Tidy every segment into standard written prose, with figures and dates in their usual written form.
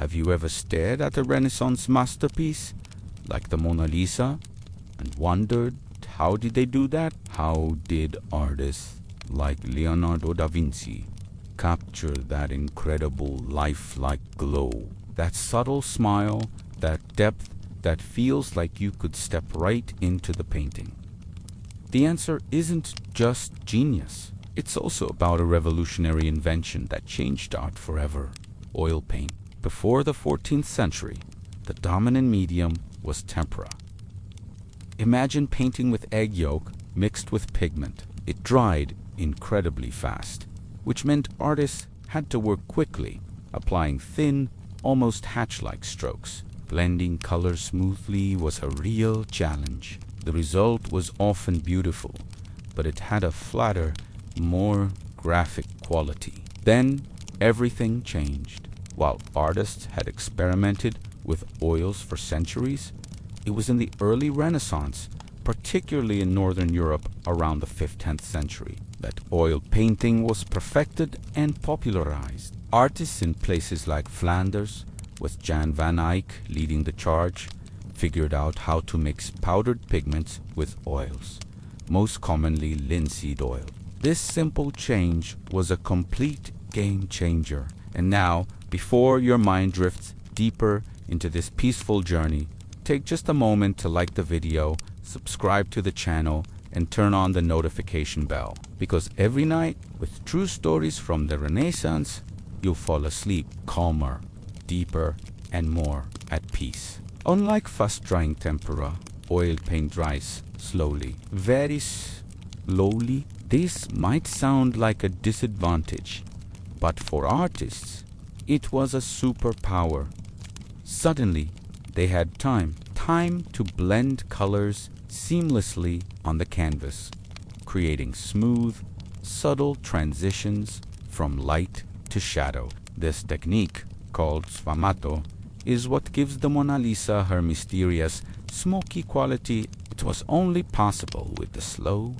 Have you ever stared at a Renaissance masterpiece, like the Mona Lisa, and wondered, how did they do that? How did artists like Leonardo da Vinci capture that incredible lifelike glow, that subtle smile, that depth that feels like you could step right into the painting? The answer isn't just genius. It's also about a revolutionary invention that changed art forever: oil paint. Before the 14th century, the dominant medium was tempera. Imagine painting with egg yolk mixed with pigment. It dried incredibly fast, which meant artists had to work quickly, applying thin, almost hatch-like strokes. Blending colors smoothly was a real challenge. The result was often beautiful, but it had a flatter, more graphic quality. Then everything changed. While artists had experimented with oils for centuries, it was in the early Renaissance, particularly in Northern Europe around the 5th-10th century, that oil painting was perfected and popularized. Artists in places like Flanders, with Jan van Eyck leading the charge, figured out how to mix powdered pigments with oils, most commonly linseed oil. This simple change was a complete game changer. And now, before your mind drifts deeper into this peaceful journey, take just a moment to like the video, subscribe to the channel, and turn on the notification bell. Because every night, with true stories from the Renaissance, you'll fall asleep calmer, deeper, and more at peace. Unlike fast-drying tempera, oil paint dries slowly, very slowly. This might sound like a disadvantage, but for artists, it was a superpower. Suddenly, they had time to blend colors seamlessly on the canvas, creating smooth, subtle transitions from light to shadow. This technique, called sfumato, is what gives the Mona Lisa her mysterious, smoky quality. It was only possible with the slow,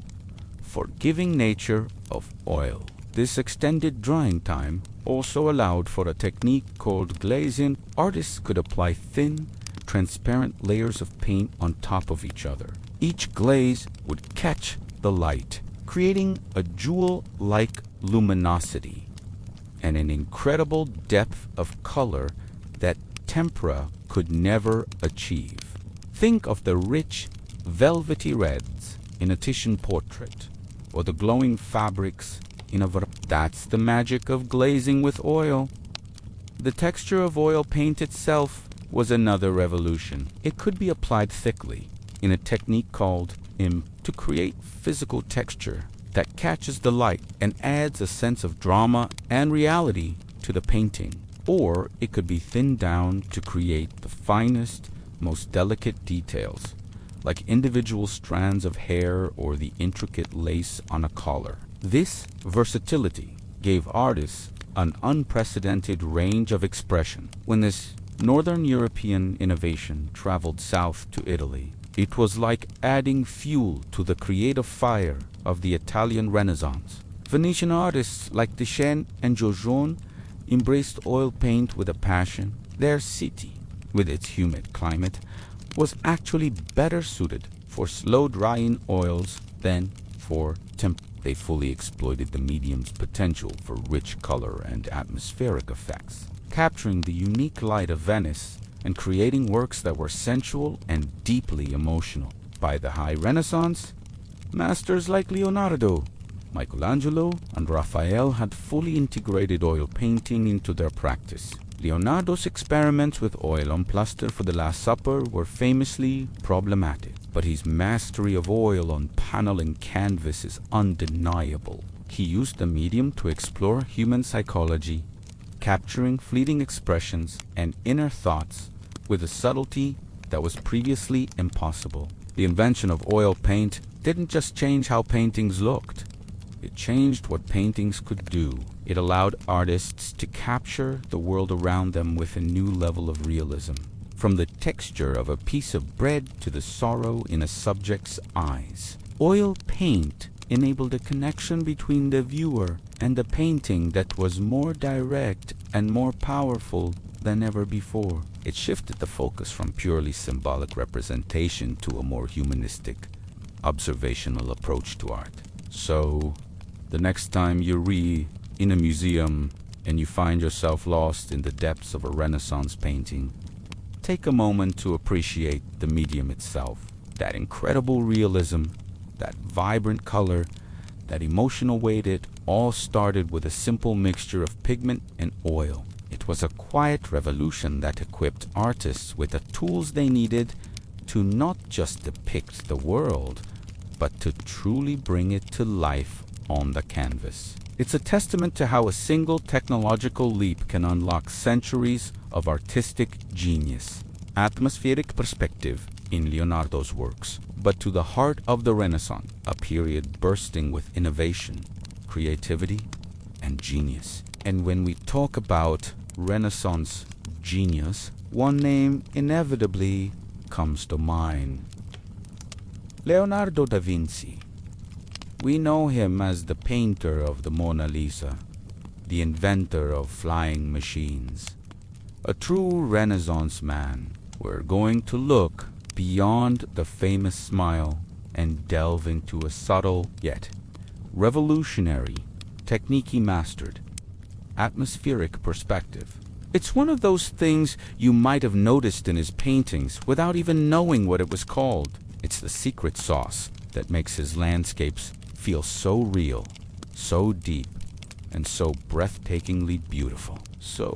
forgiving nature of oil. This extended drying time also allowed for a technique called glazing. Artists could apply thin, transparent layers of paint on top of each other. Each glaze would catch the light, creating a jewel-like luminosity and an incredible depth of color that tempera could never achieve. Think of the rich, velvety reds in a Titian portrait, or the glowing fabrics in a That's the magic of glazing with oil. The texture of oil paint itself was another revolution. It could be applied thickly in a technique called to create physical texture that catches the light and adds a sense of drama and reality to the painting. Or it could be thinned down to create the finest, most delicate details, like individual strands of hair or the intricate lace on a collar. This versatility gave artists an unprecedented range of expression. When this Northern European innovation traveled south to Italy, it was like adding fuel to the creative fire of the Italian Renaissance. Venetian artists like Duchenne and Giorgione embraced oil paint with a passion. Their city, with its humid climate, was actually better suited for slow-drying oils than for temp. They fully exploited the medium's potential for rich color and atmospheric effects, capturing the unique light of Venice and creating works that were sensual and deeply emotional. By the High Renaissance, masters like Leonardo, Michelangelo, and Raphael had fully integrated oil painting into their practice. Leonardo's experiments with oil on plaster for the Last Supper were famously problematic, but his mastery of oil on paneling canvas is undeniable. He used the medium to explore human psychology, capturing fleeting expressions and inner thoughts with a subtlety that was previously impossible. The invention of oil paint didn't just change how paintings looked. It changed what paintings could do. It allowed artists to capture the world around them with a new level of realism. From the texture of a piece of bread to the sorrow in a subject's eyes. Oil paint enabled a connection between the viewer and the painting that was more direct and more powerful than ever before. It shifted the focus from purely symbolic representation to a more humanistic, observational approach to art. So, the next time you're in a museum and you find yourself lost in the depths of a Renaissance painting, take a moment to appreciate the medium itself. That incredible realism, that vibrant color, that emotional weight, it all started with a simple mixture of pigment and oil. It was a quiet revolution that equipped artists with the tools they needed to not just depict the world, but to truly bring it to life on the canvas. It's a testament to how a single technological leap can unlock centuries of artistic genius. Atmospheric perspective in Leonardo's works, but to the heart of the Renaissance, a period bursting with innovation, creativity, and genius. And when we talk about Renaissance genius, one name inevitably comes to mind: Leonardo da Vinci. We know him as the painter of the Mona Lisa, the inventor of flying machines, a true Renaissance man. We're going to look beyond the famous smile and delve into a subtle yet revolutionary technique he mastered: atmospheric perspective. It's one of those things you might have noticed in his paintings without even knowing what it was called. It's the secret sauce that makes his landscapes feel so real, so deep, and so breathtakingly beautiful. So,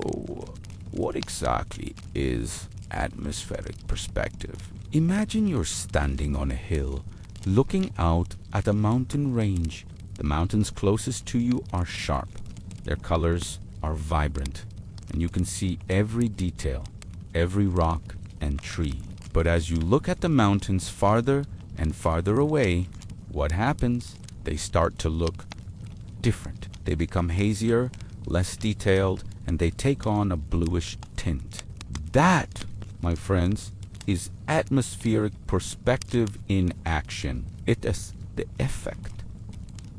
what exactly is atmospheric perspective? Imagine you're standing on a hill, looking out at a mountain range. The mountains closest to you are sharp. Their colors are vibrant, and you can see every detail, every rock and tree. But as you look at the mountains farther and farther away, what happens? They start to look different. They become hazier, less detailed, and they take on a bluish tint. That, my friends, is atmospheric perspective in action. It is the effect,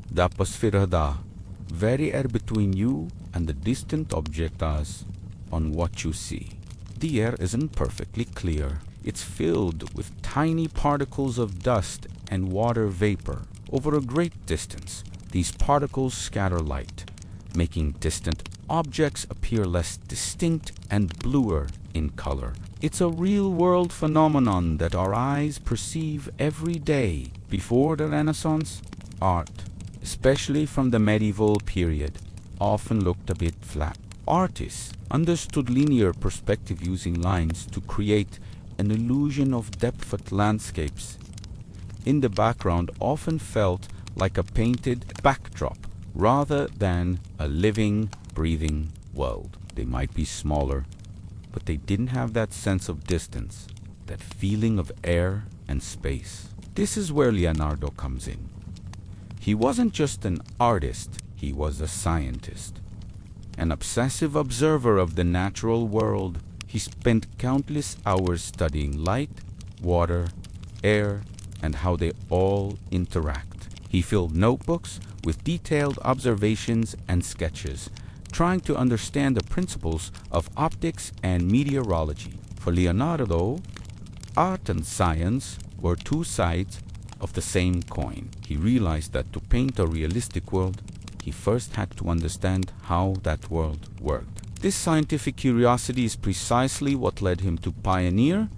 the atmosfera, very air between you and the distant objects on what you see. The air isn't perfectly clear. It's filled with tiny particles of dust and water vapor. Over a great distance, these particles scatter light, making distant objects appear less distinct and bluer in color. It's a real-world phenomenon that our eyes perceive every day. Before the Renaissance, art, especially from the medieval period, often looked a bit flat. Artists understood linear perspective using lines to create an illusion of depth at landscapes in the background often felt like a painted backdrop rather than a living, breathing world. They might be smaller, but they didn't have that sense of distance, that feeling of air and space. This is where Leonardo comes in. He wasn't just an artist, he was a scientist, an obsessive observer of the natural world. He spent countless hours studying light, water, air, and how they all interact. He filled notebooks with detailed observations and sketches, trying to understand the principles of optics and meteorology. For Leonardo, art and science were two sides of the same coin. He realized that to paint a realistic world, he first had to understand how that world worked. This scientific curiosity is precisely what led him to pioneer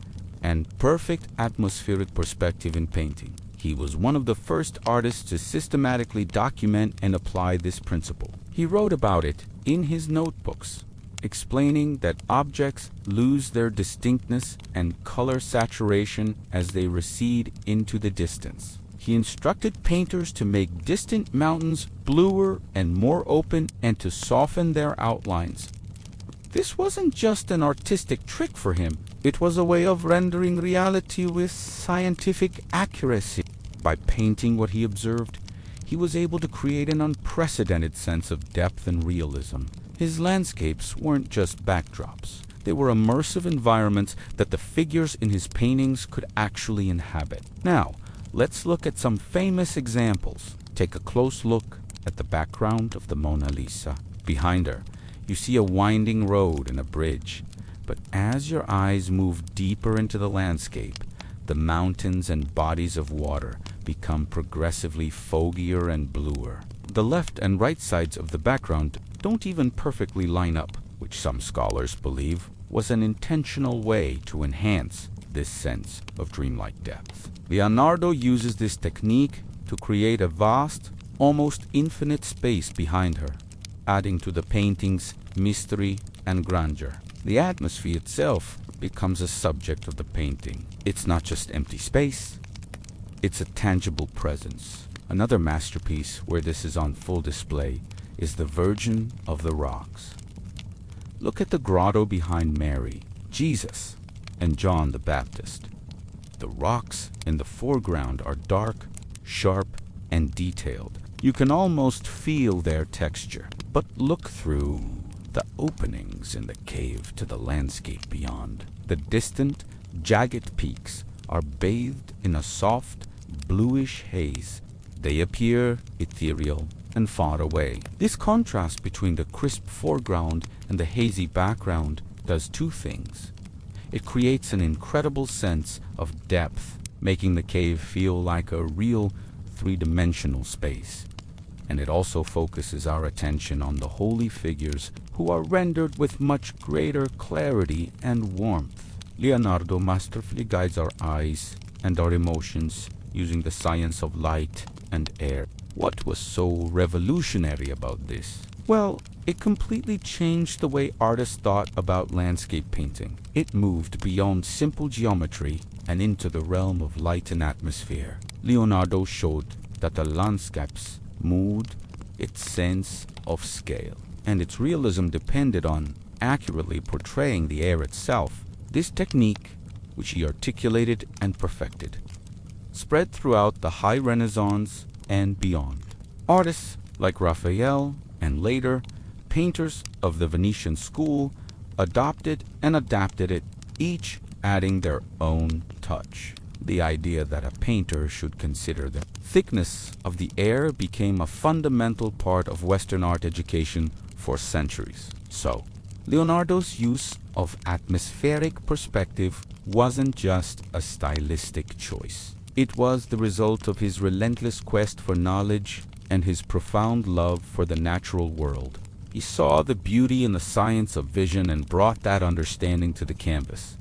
and perfect atmospheric perspective in painting. He was one of the first artists to systematically document and apply this principle. He wrote about it in his notebooks, explaining that objects lose their distinctness and color saturation as they recede into the distance. He instructed painters to make distant mountains bluer and more open and to soften their outlines. This wasn't just an artistic trick for him. It was a way of rendering reality with scientific accuracy. By painting what he observed, he was able to create an unprecedented sense of depth and realism. His landscapes weren't just backdrops. They were immersive environments that the figures in his paintings could actually inhabit. Now, let's look at some famous examples. Take a close look at the background of the Mona Lisa. Behind her, you see a winding road and a bridge. But as your eyes move deeper into the landscape, the mountains and bodies of water become progressively foggier and bluer. The left and right sides of the background don't even perfectly line up, which some scholars believe was an intentional way to enhance this sense of dreamlike depth. Leonardo uses this technique to create a vast, almost infinite space behind her, adding to the painting's mystery and grandeur. The atmosphere itself becomes a subject of the painting. It's not just empty space, it's a tangible presence. Another masterpiece where this is on full display is the Virgin of the Rocks. Look at the grotto behind Mary, Jesus, and John the Baptist. The rocks in the foreground are dark, sharp, and detailed. You can almost feel their texture. But look through the openings in the cave to the landscape beyond. The distant, jagged peaks are bathed in a soft, bluish haze. They appear ethereal and far away. This contrast between the crisp foreground and the hazy background does two things. It creates an incredible sense of depth, making the cave feel like a real three-dimensional space. And it also focuses our attention on the holy figures who are rendered with much greater clarity and warmth. Leonardo masterfully guides our eyes and our emotions using the science of light and air. What was so revolutionary about this? Well, it completely changed the way artists thought about landscape painting. It moved beyond simple geometry and into the realm of light and atmosphere. Leonardo showed that the landscape's mood, its sense of scale, and its realism depended on accurately portraying the air itself. This technique, which he articulated and perfected, spread throughout the High Renaissance and beyond. Artists like Raphael and later painters of the Venetian school adopted and adapted it, each adding their own touch. The idea that a painter should consider the thickness of the air became a fundamental part of Western art education for centuries. So, Leonardo's use of atmospheric perspective wasn't just a stylistic choice. It was the result of his relentless quest for knowledge and his profound love for the natural world. He saw the beauty in the science of vision and brought that understanding to the canvas.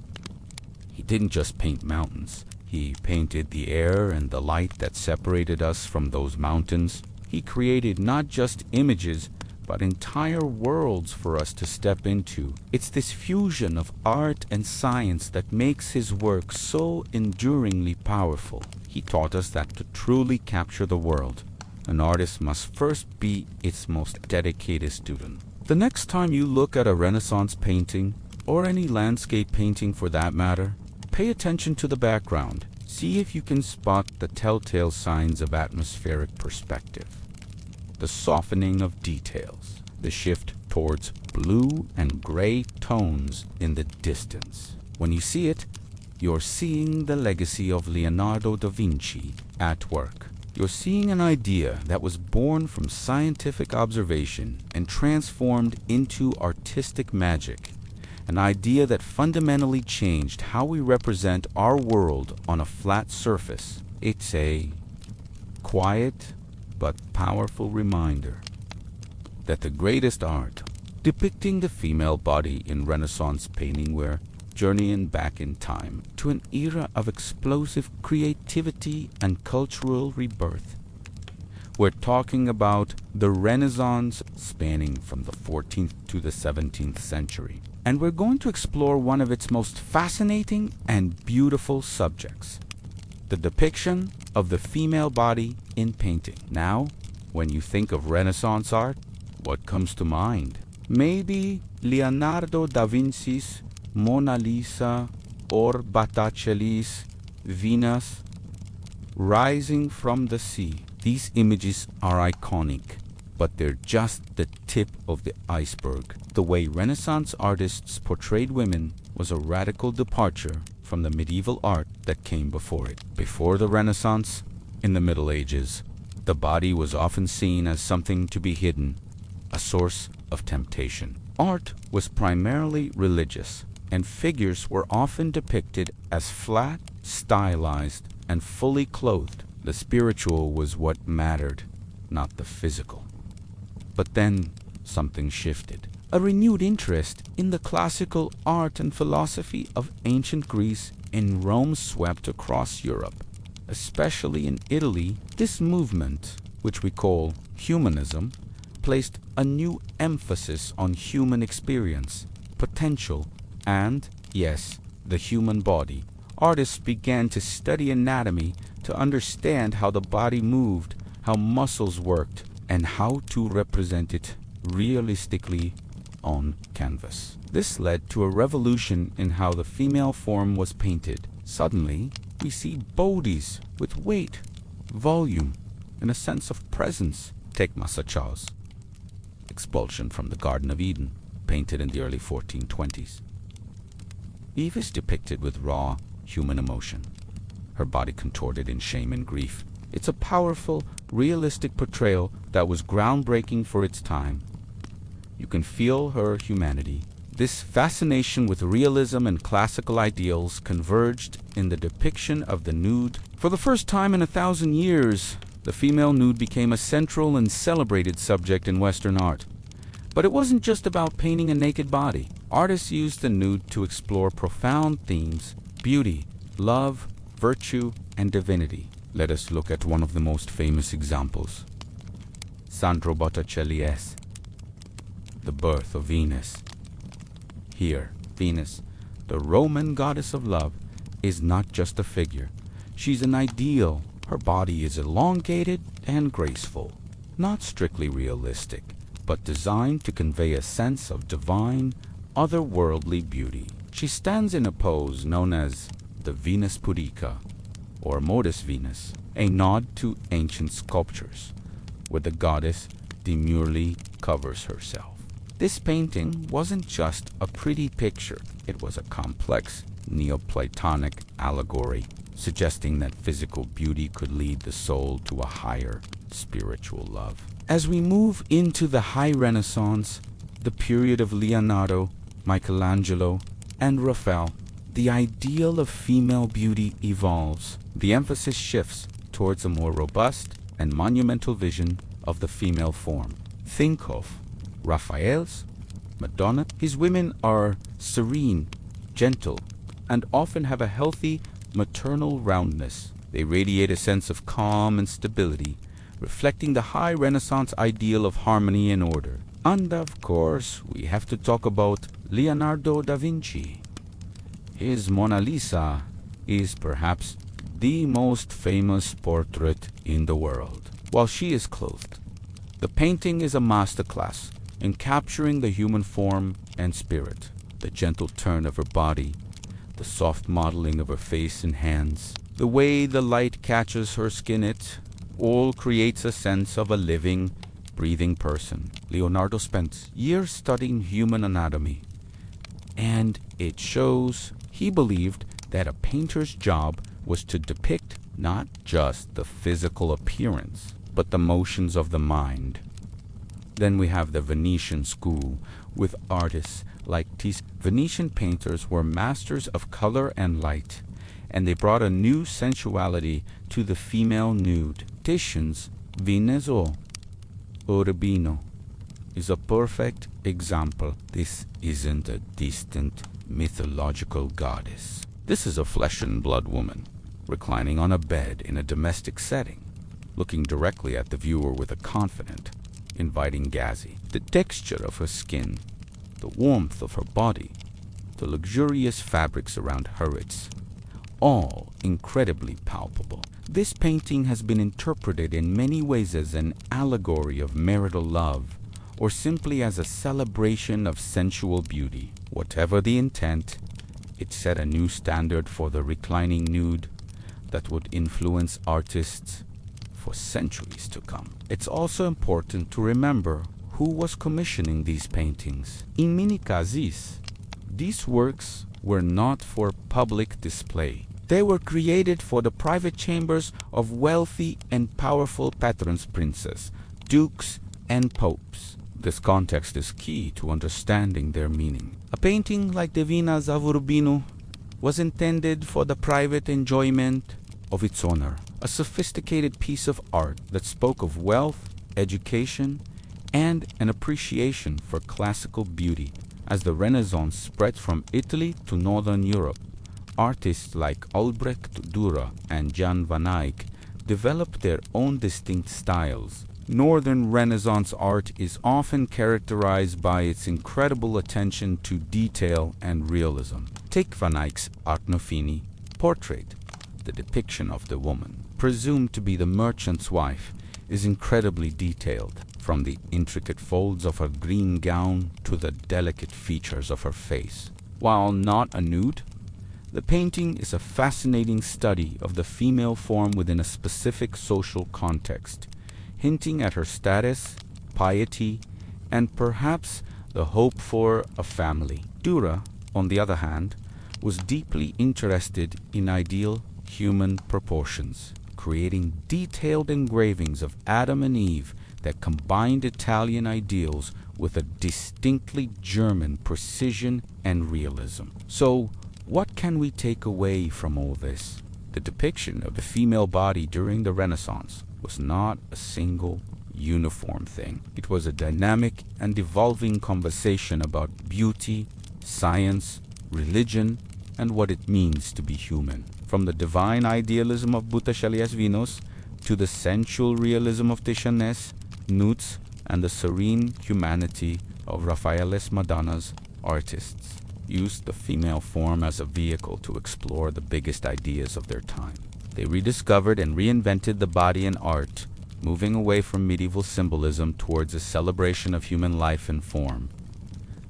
He didn't just paint mountains. He painted the air and the light that separated us from those mountains. He created not just images, but entire worlds for us to step into. It's this fusion of art and science that makes his work so enduringly powerful. He taught us that to truly capture the world, an artist must first be its most dedicated student. The next time you look at a Renaissance painting, or any landscape painting for that matter, pay attention to the background. See if you can spot the telltale signs of atmospheric perspective. The softening of details, the shift towards blue and gray tones in the distance. When you see it, you're seeing the legacy of Leonardo da Vinci at work. You're seeing an idea that was born from scientific observation and transformed into artistic magic. An idea that fundamentally changed how we represent our world on a flat surface. It's a quiet but powerful reminder that the greatest art, depicting the female body in Renaissance painting, we're journeying back in time to an era of explosive creativity and cultural rebirth. We're talking about the Renaissance spanning from the 14th to the 17th century. And we're going to explore one of its most fascinating and beautiful subjects, the depiction of the female body in painting. Now, when you think of Renaissance art, what comes to mind? Maybe Leonardo da Vinci's Mona Lisa or Botticelli's Venus rising from the sea. These images are iconic, but they're just the tip of the iceberg. The way Renaissance artists portrayed women was a radical departure from the medieval art that came before it. Before the Renaissance, in the Middle Ages, the body was often seen as something to be hidden, a source of temptation. Art was primarily religious, and figures were often depicted as flat, stylized, and fully clothed. The spiritual was what mattered, not the physical. But then something shifted. A renewed interest in the classical art and philosophy of ancient Greece and Rome swept across Europe, especially in Italy. This movement, which we call humanism, placed a new emphasis on human experience, potential, and, yes, the human body. Artists began to study anatomy to understand how the body moved, how muscles worked, and how to represent it realistically on canvas. This led to a revolution in how the female form was painted. Suddenly, we see bodies with weight, volume, and a sense of presence. Take Massachao's Expulsion from the Garden of Eden, painted in the early 1420s. Eve is depicted with raw human emotion, her body contorted in shame and grief. It's a powerful, realistic portrayal that was groundbreaking for its time. You can feel her humanity. This fascination with realism and classical ideals converged in the depiction of the nude. For the first time in 1,000 years, the female nude became a central and celebrated subject in Western art. But it wasn't just about painting a naked body. Artists used the nude to explore profound themes: beauty, love, virtue, and divinity. Let us look at one of the most famous examples. Sandro Botticelli's The Birth of Venus. Here, Venus, the Roman goddess of love, is not just a figure. She's an ideal. Her body is elongated and graceful, not strictly realistic, but designed to convey a sense of divine, otherworldly beauty. She stands in a pose known as the Venus Pudica, or Modus Venus, a nod to ancient sculptures, where the goddess demurely covers herself. This painting wasn't just a pretty picture, it was a complex Neoplatonic allegory, suggesting that physical beauty could lead the soul to a higher spiritual love. As we move into the High Renaissance, the period of Leonardo, Michelangelo, and Raphael, the ideal of female beauty evolves. The emphasis shifts towards a more robust and monumental vision of the female form. Think of Raphael's Madonna. His women are serene, gentle, and often have a healthy maternal roundness. They radiate a sense of calm and stability, reflecting the high Renaissance ideal of harmony and order. And of course, we have to talk about Leonardo da Vinci. His Mona Lisa is perhaps the most famous portrait in the world. While she is clothed, the painting is a masterclass in capturing the human form and spirit. The gentle turn of her body, the soft modeling of her face and hands, the way the light catches her skin, it all creates a sense of a living, breathing person. Leonardo spent years studying human anatomy, and it shows. He believed that a painter's job was to depict not just the physical appearance, but the motions of the mind. Then we have the Venetian school, with artists like Titian. Venetian painters were masters of color and light, and they brought a new sensuality to the female nude. Titian's Venus Urbino is a perfect example. This isn't a distant mythological goddess. This is a flesh and blood woman, reclining on a bed in a domestic setting, looking directly at the viewer with a confident, inviting gaze. The texture of her skin, the warmth of her body, the luxurious fabrics around her wrists, all incredibly palpable. This painting has been interpreted in many ways as an allegory of marital love, or simply as a celebration of sensual beauty. Whatever the intent, it set a new standard for the reclining nude that would influence artists for centuries to come. It's also important to remember who was commissioning these paintings. In many cases, these works were not for public display. They were created for the private chambers of wealthy and powerful patrons, princes, dukes, and popes. This context is key to understanding their meaning. A painting like Divina Urbino was intended for the private enjoyment of its owner, a sophisticated piece of art that spoke of wealth, education, and an appreciation for classical beauty. As the Renaissance spread from Italy to Northern Europe, artists like Albrecht Dürer and Jan van Eyck developed their own distinct styles. Northern Renaissance art is often characterized by its incredible attention to detail and realism. Take Van Eyck's Arnolfini portrait. The depiction of the woman, presumed to be the merchant's wife, is incredibly detailed, from the intricate folds of her green gown to the delicate features of her face. While not a nude, the painting is a fascinating study of the female form within a specific social context, hinting at her status, piety, and perhaps the hope for a family. Dürer, on the other hand, was deeply interested in ideal human proportions, creating detailed engravings of Adam and Eve that combined Italian ideals with a distinctly German precision and realism. So, what can we take away from all this? The depiction of the female body during the Renaissance was not a single, uniform thing. It was a dynamic and evolving conversation about beauty, science, religion, and what it means to be human. From the divine idealism of Botticelli's Venus to the sensual realism of Titian's nudes and the serene humanity of Raphael's Madonna's, artists used the female form as a vehicle to explore the biggest ideas of their time. They rediscovered and reinvented the body in art, moving away from medieval symbolism towards a celebration of human life and form.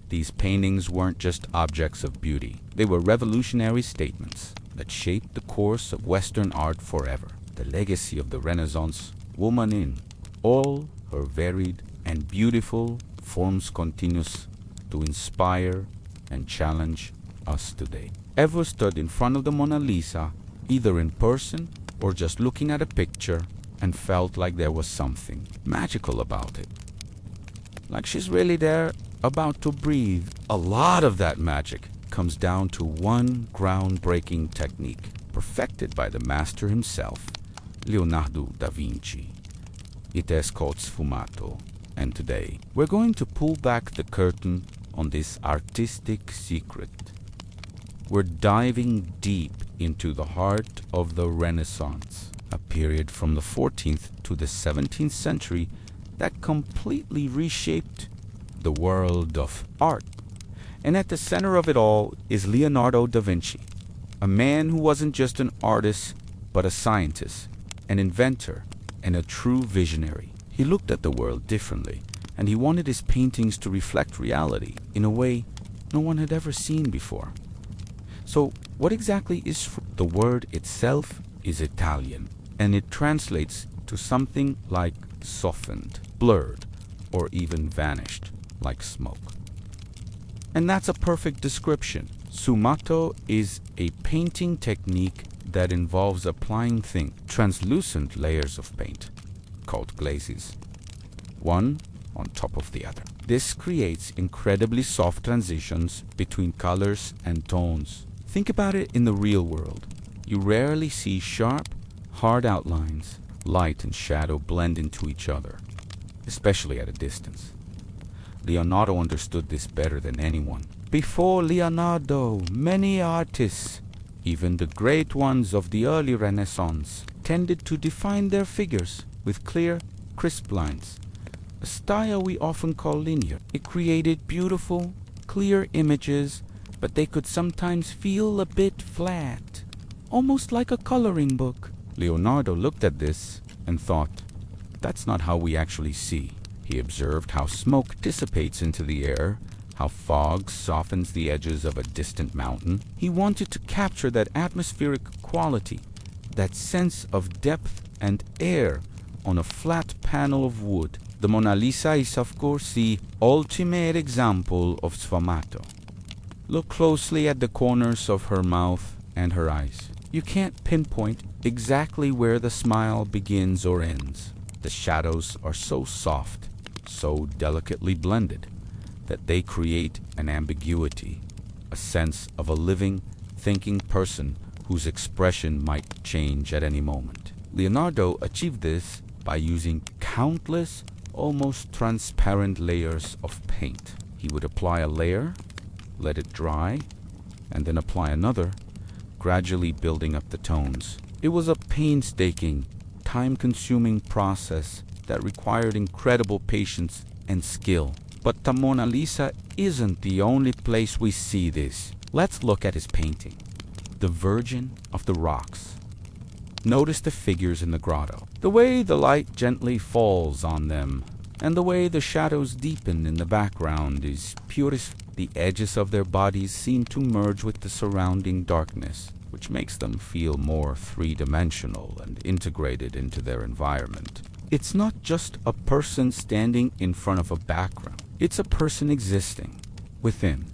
These paintings weren't just objects of beauty. They were revolutionary statements that shaped the course of Western art forever. The legacy of the Renaissance woman in all her varied and beautiful forms continues to inspire and challenge us today. Ever stood in front of the Mona Lisa, either in person or just looking at a picture, and felt like there was something magical about it? Like she's really there, about to breathe. A lot of that magic comes down to one groundbreaking technique, perfected by the master himself, Leonardo da Vinci. It is called sfumato, and today we're going to pull back the curtain on this artistic secret. We're diving deep into the heart of the Renaissance, a period from the 14th to the 17th century that completely reshaped the world of art. And at the center of it all is Leonardo da Vinci, a man who wasn't just an artist, but a scientist, an inventor, and a true visionary. He looked at the world differently, and he wanted his paintings to reflect reality in a way no one had ever seen before. So, what exactly is the word itself is Italian, and it translates to something like softened, blurred, or even vanished, like smoke. And that's a perfect description. Sfumato is a painting technique that involves applying thin, translucent layers of paint, called glazes, one on top of the other. This creates incredibly soft transitions between colors and tones. Think about it in the real world. You rarely see sharp, hard outlines. Light and shadow blend into each other, especially at a distance. Leonardo understood this better than anyone. Before Leonardo, many artists, even the great ones of the early Renaissance, tended to define their figures with clear, crisp lines, a style we often call linear. It created beautiful, clear images, but they could sometimes feel a bit flat, almost like a coloring book. Leonardo looked at this and thought, that's not how we actually see. He observed how smoke dissipates into the air, how fog softens the edges of a distant mountain. He wanted to capture that atmospheric quality, that sense of depth and air on a flat panel of wood. The Mona Lisa is, of course, the ultimate example of sfumato. Look closely at the corners of her mouth and her eyes. You can't pinpoint exactly where the smile begins or ends. The shadows are so soft, so delicately blended that they create an ambiguity, a sense of a living, thinking person whose expression might change at any moment. Leonardo achieved this by using countless, almost transparent layers of paint. He would apply a layer, let it dry, and then apply another, gradually building up the tones. It was a painstaking, time-consuming process that required incredible patience and skill. But the Mona Lisa isn't the only place we see this. Let's look at his painting, The Virgin of the Rocks. Notice the figures in the grotto, the way the light gently falls on them, and the way the shadows deepen in the background is purest. The edges of their bodies seem to merge with the surrounding darkness, which makes them feel more three-dimensional and integrated into their environment. It's not just a person standing in front of a background. It's a person existing within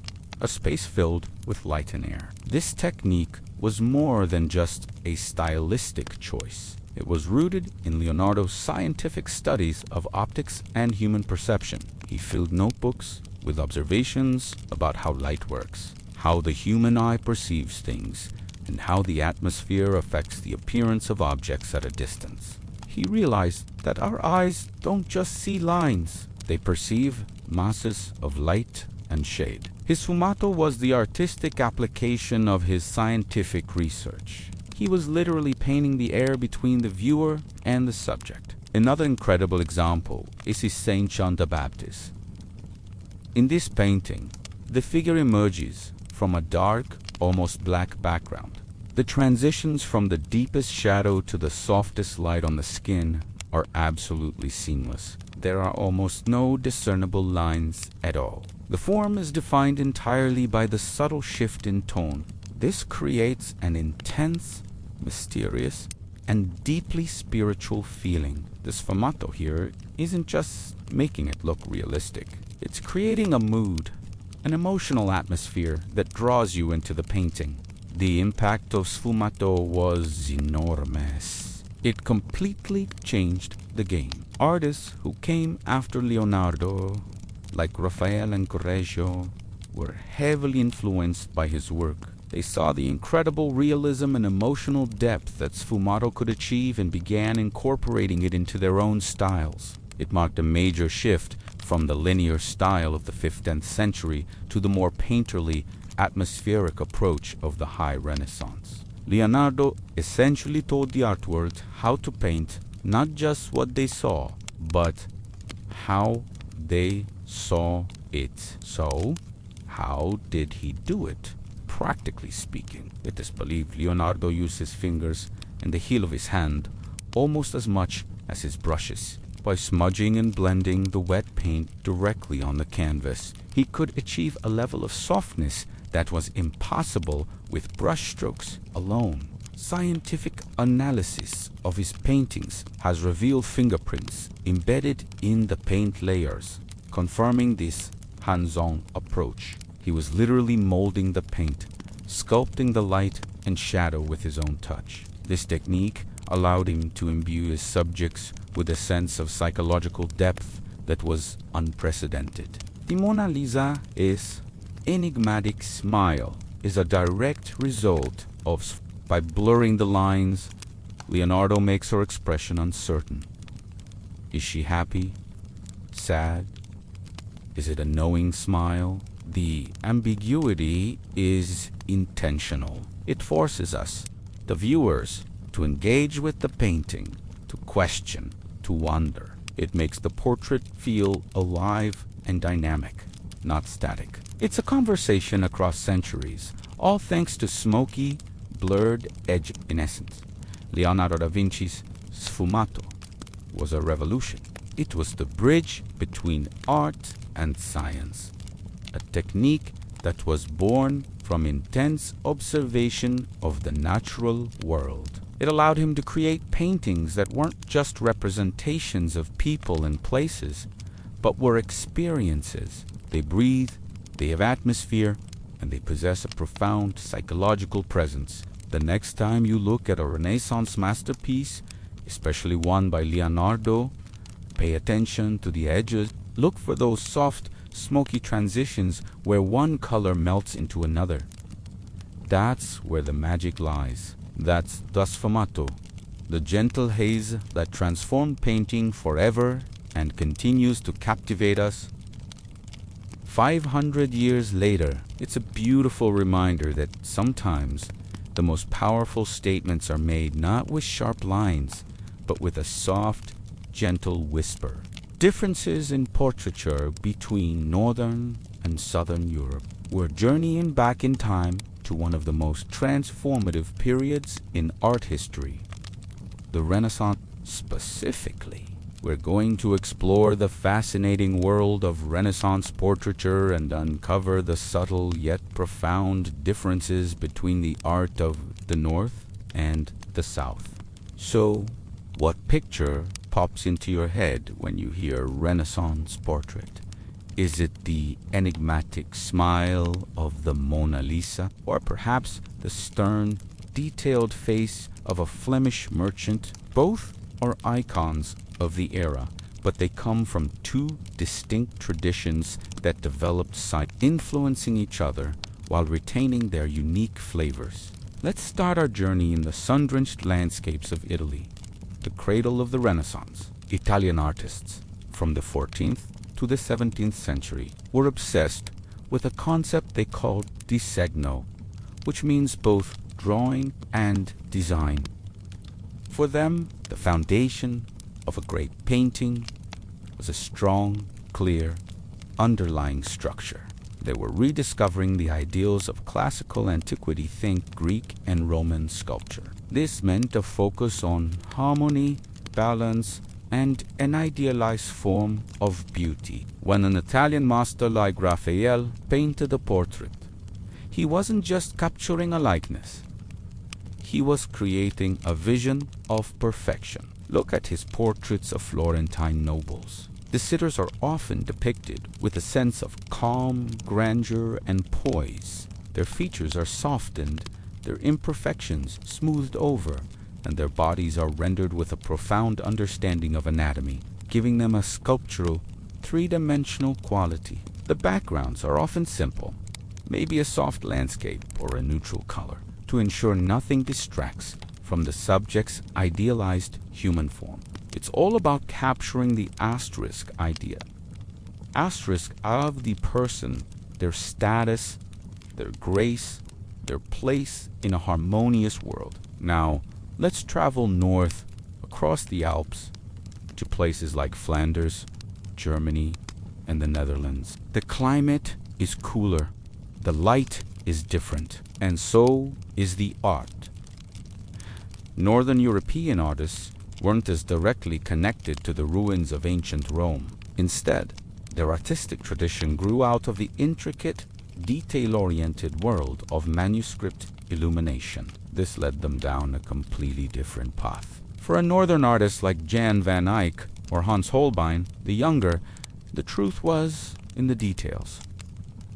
a space filled with light and air. This technique was more than just a stylistic choice. It was rooted in Leonardo's scientific studies of optics and human perception. He filled notebooks with observations about how light works, how the human eye perceives things, and how the atmosphere affects the appearance of objects at a distance. He realized that our eyes don't just see lines, they perceive masses of light and shade. His sfumato was the artistic application of his scientific research. He was literally painting the air between the viewer and the subject. Another incredible example is his Saint John the Baptist. In this painting, the figure emerges from a dark, almost black background. The transitions from the deepest shadow to the softest light on the skin are absolutely seamless. There are almost no discernible lines at all. The form is defined entirely by the subtle shift in tone. This creates an intense, mysterious, and deeply spiritual feeling. The sfumato here isn't just making it look realistic. It's creating a mood, an emotional atmosphere that draws you into the painting. The impact of sfumato was enormous. It completely changed the game. Artists who came after Leonardo, like Raphael and Correggio, were heavily influenced by his work. They saw the incredible realism and emotional depth that sfumato could achieve and began incorporating it into their own styles. It marked a major shift from the linear style of the 15th century to the more painterly, atmospheric approach of the High Renaissance. Leonardo essentially told the art world how to paint not just what they saw, but how they saw it. So, how did he do it? Practically speaking, it is believed Leonardo used his fingers and the heel of his hand almost as much as his brushes. By smudging and blending the wet paint directly on the canvas, he could achieve a level of softness that was impossible with brushstrokes alone. Scientific analysis of his paintings has revealed fingerprints embedded in the paint layers, confirming this hands-on approach. He was literally molding the paint, sculpting the light and shadow with his own touch. This technique allowed him to imbue his subjects with a sense of psychological depth that was unprecedented. The Mona Lisa's enigmatic smile is a direct result of by blurring the lines, Leonardo makes her expression uncertain. Is she happy? Sad? Is it a knowing smile? The ambiguity is intentional. It forces us, the viewers, to engage with the painting, to question, to wonder. It makes the portrait feel alive and dynamic, not static. It's a conversation across centuries, all thanks to smoky, blurred edge. In essence, Leonardo da Vinci's sfumato was a revolution. It was the bridge between art and science, a technique that was born from intense observation of the natural world. It allowed him to create paintings that weren't just representations of people and places, but were experiences. They breathe, they have atmosphere, and they possess a profound psychological presence. The next time you look at a Renaissance masterpiece, especially one by Leonardo, pay attention to the edges, Look for those soft, smoky transitions where one color melts into another. That's where the magic lies. That's sfumato, the gentle haze that transformed painting forever and continues to captivate us. 500 years later, it's a beautiful reminder that sometimes the most powerful statements are made not with sharp lines, but with a soft, gentle whisper. Differences in portraiture between Northern and Southern Europe. We're journeying back in time to one of the most transformative periods in art history, the Renaissance. Specifically, we're going to explore the fascinating world of Renaissance portraiture and uncover the subtle yet profound differences between the art of the North and the South. So, what picture pops into your head when you hear Renaissance portrait? Is it the enigmatic smile of the Mona Lisa, or perhaps the stern, detailed face of a Flemish merchant? Both are icons of the era, but they come from two distinct traditions that developed influencing each other while retaining their unique flavors. Let's start our journey in the sun-drenched landscapes of Italy, the cradle of the Renaissance. Italian artists from the 14th to the 17th century were obsessed with a concept they called disegno, which means both drawing and design. For them, the foundation of a great painting was a strong, clear, underlying structure. They were rediscovering the ideals of classical antiquity, think Greek and Roman sculpture. This meant a focus on harmony, balance, and an idealized form of beauty. When an Italian master like Raphael painted a portrait, he wasn't just capturing a likeness. He was creating a vision of perfection. Look at his portraits of Florentine nobles. The sitters are often depicted with a sense of calm, grandeur, and poise. Their features are softened, their imperfections smoothed over, and their bodies are rendered with a profound understanding of anatomy, giving them a sculptural, three-dimensional quality. The backgrounds are often simple, maybe a soft landscape or a neutral color, to ensure nothing distracts from the subject's idealized human form. It's all about capturing the asterisk idea. Asterisk of the person, their status, their grace, their place in a harmonious world. Now, let's travel north across the Alps to places like Flanders, Germany, and the Netherlands. The climate is cooler, the light is different, and so is the art. Northern European artists weren't as directly connected to the ruins of ancient Rome. Instead, their artistic tradition grew out of the intricate, detail-oriented world of manuscript illumination. This led them down a completely different path. For a northern artist like Jan van Eyck or Hans Holbein, the younger, the truth was in the details.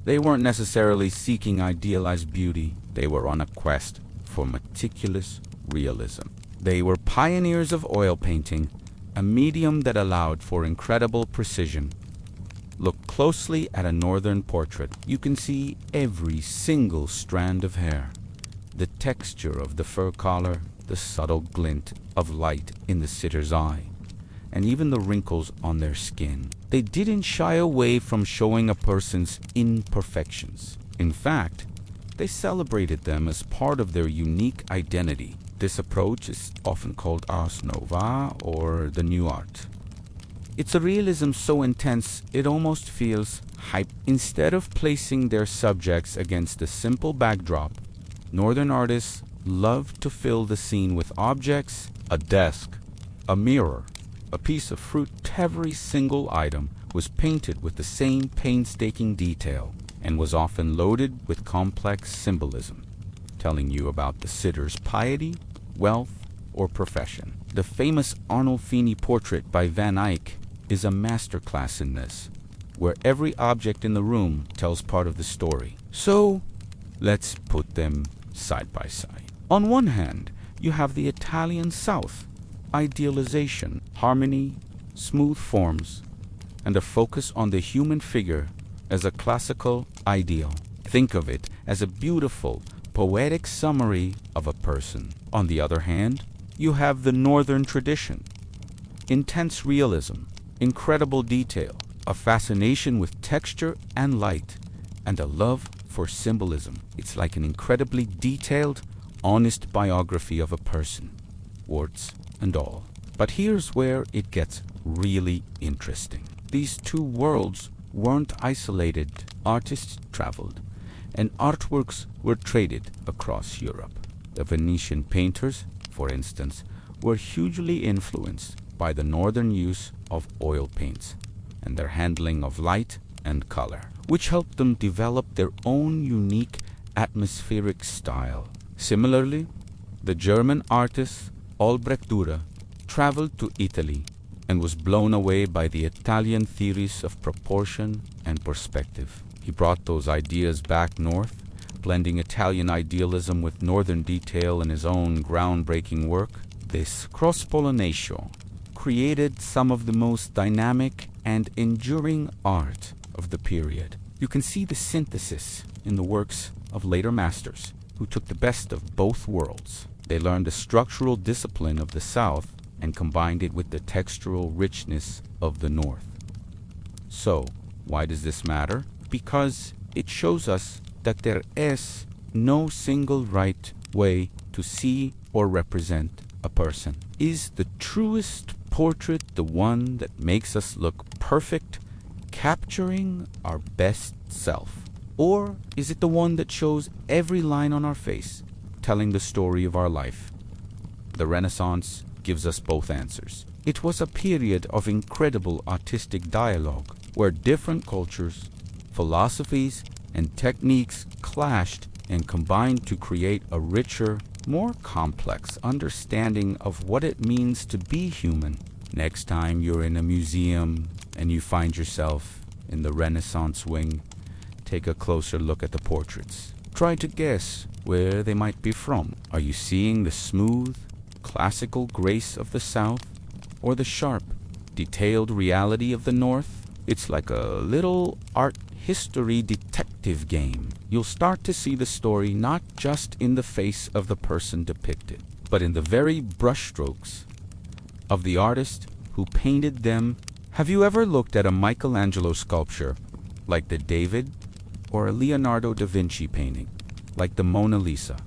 They weren't necessarily seeking idealized beauty. They were on a quest for meticulous realism. They were pioneers of oil painting, a medium that allowed for incredible precision. Look closely at a northern portrait. You can see every single strand of hair, the texture of the fur collar, the subtle glint of light in the sitter's eye, and even the wrinkles on their skin. They didn't shy away from showing a person's imperfections. In fact, they celebrated them as part of their unique identity. This approach is often called Ars Nova or the New Art. It's a realism so intense it almost feels hype. Instead of placing their subjects against a simple backdrop, northern artists loved to fill the scene with objects, a desk, a mirror, a piece of fruit. Every single item was painted with the same painstaking detail and was often loaded with complex symbolism, telling you about the sitter's piety, wealth, or profession. The famous Arnolfini portrait by Van Eyck is a masterclass in this, where every object in the room tells part of the story. So, let's put them side by side. On one hand, you have the Italian South, idealization, harmony, smooth forms, and a focus on the human figure as a classical ideal. Think of it as a beautiful, poetic summary of a person. On the other hand, you have the Northern tradition. Intense realism, incredible detail, a fascination with texture and light, and a love for symbolism. It's like an incredibly detailed, honest biography of a person, warts and all. But here's where it gets really interesting. These two worlds weren't isolated. Artists traveled, and artworks were traded across Europe. The Venetian painters, for instance, were hugely influenced by the northern use of oil paints and their handling of light and color, which helped them develop their own unique atmospheric style. Similarly, the German artist Albrecht Dürer traveled to Italy and was blown away by the Italian theories of proportion and perspective. He brought those ideas back north, blending Italian idealism with northern detail in his own groundbreaking work. This cross-pollination created some of the most dynamic and enduring art of the period. You can see the synthesis in the works of later masters who took the best of both worlds. They learned the structural discipline of the South and combined it with the textural richness of the North. So, why does this matter? Because it shows us that there is no single right way to see or represent a person. Is the truest portrait the one that makes us look perfect, capturing our best self? Or is it the one that shows every line on our face, telling the story of our life? The Renaissance gives us both answers. It was a period of incredible artistic dialogue, where different cultures, philosophies, and techniques clashed and combined to create a richer, more complex understanding of what it means to be human. Next time you're in a museum and you find yourself in the Renaissance wing, take a closer look at the portraits. Try to guess where they might be from. Are you seeing the smooth, classical grace of the South, or the sharp, detailed reality of the North? It's like a little art history detective game. You'll start to see the story not just in the face of the person depicted, but in the very brushstrokes of the artist who painted them. Have you ever looked at a Michelangelo sculpture like the David, or a Leonardo da Vinci painting like the Mona Lisa,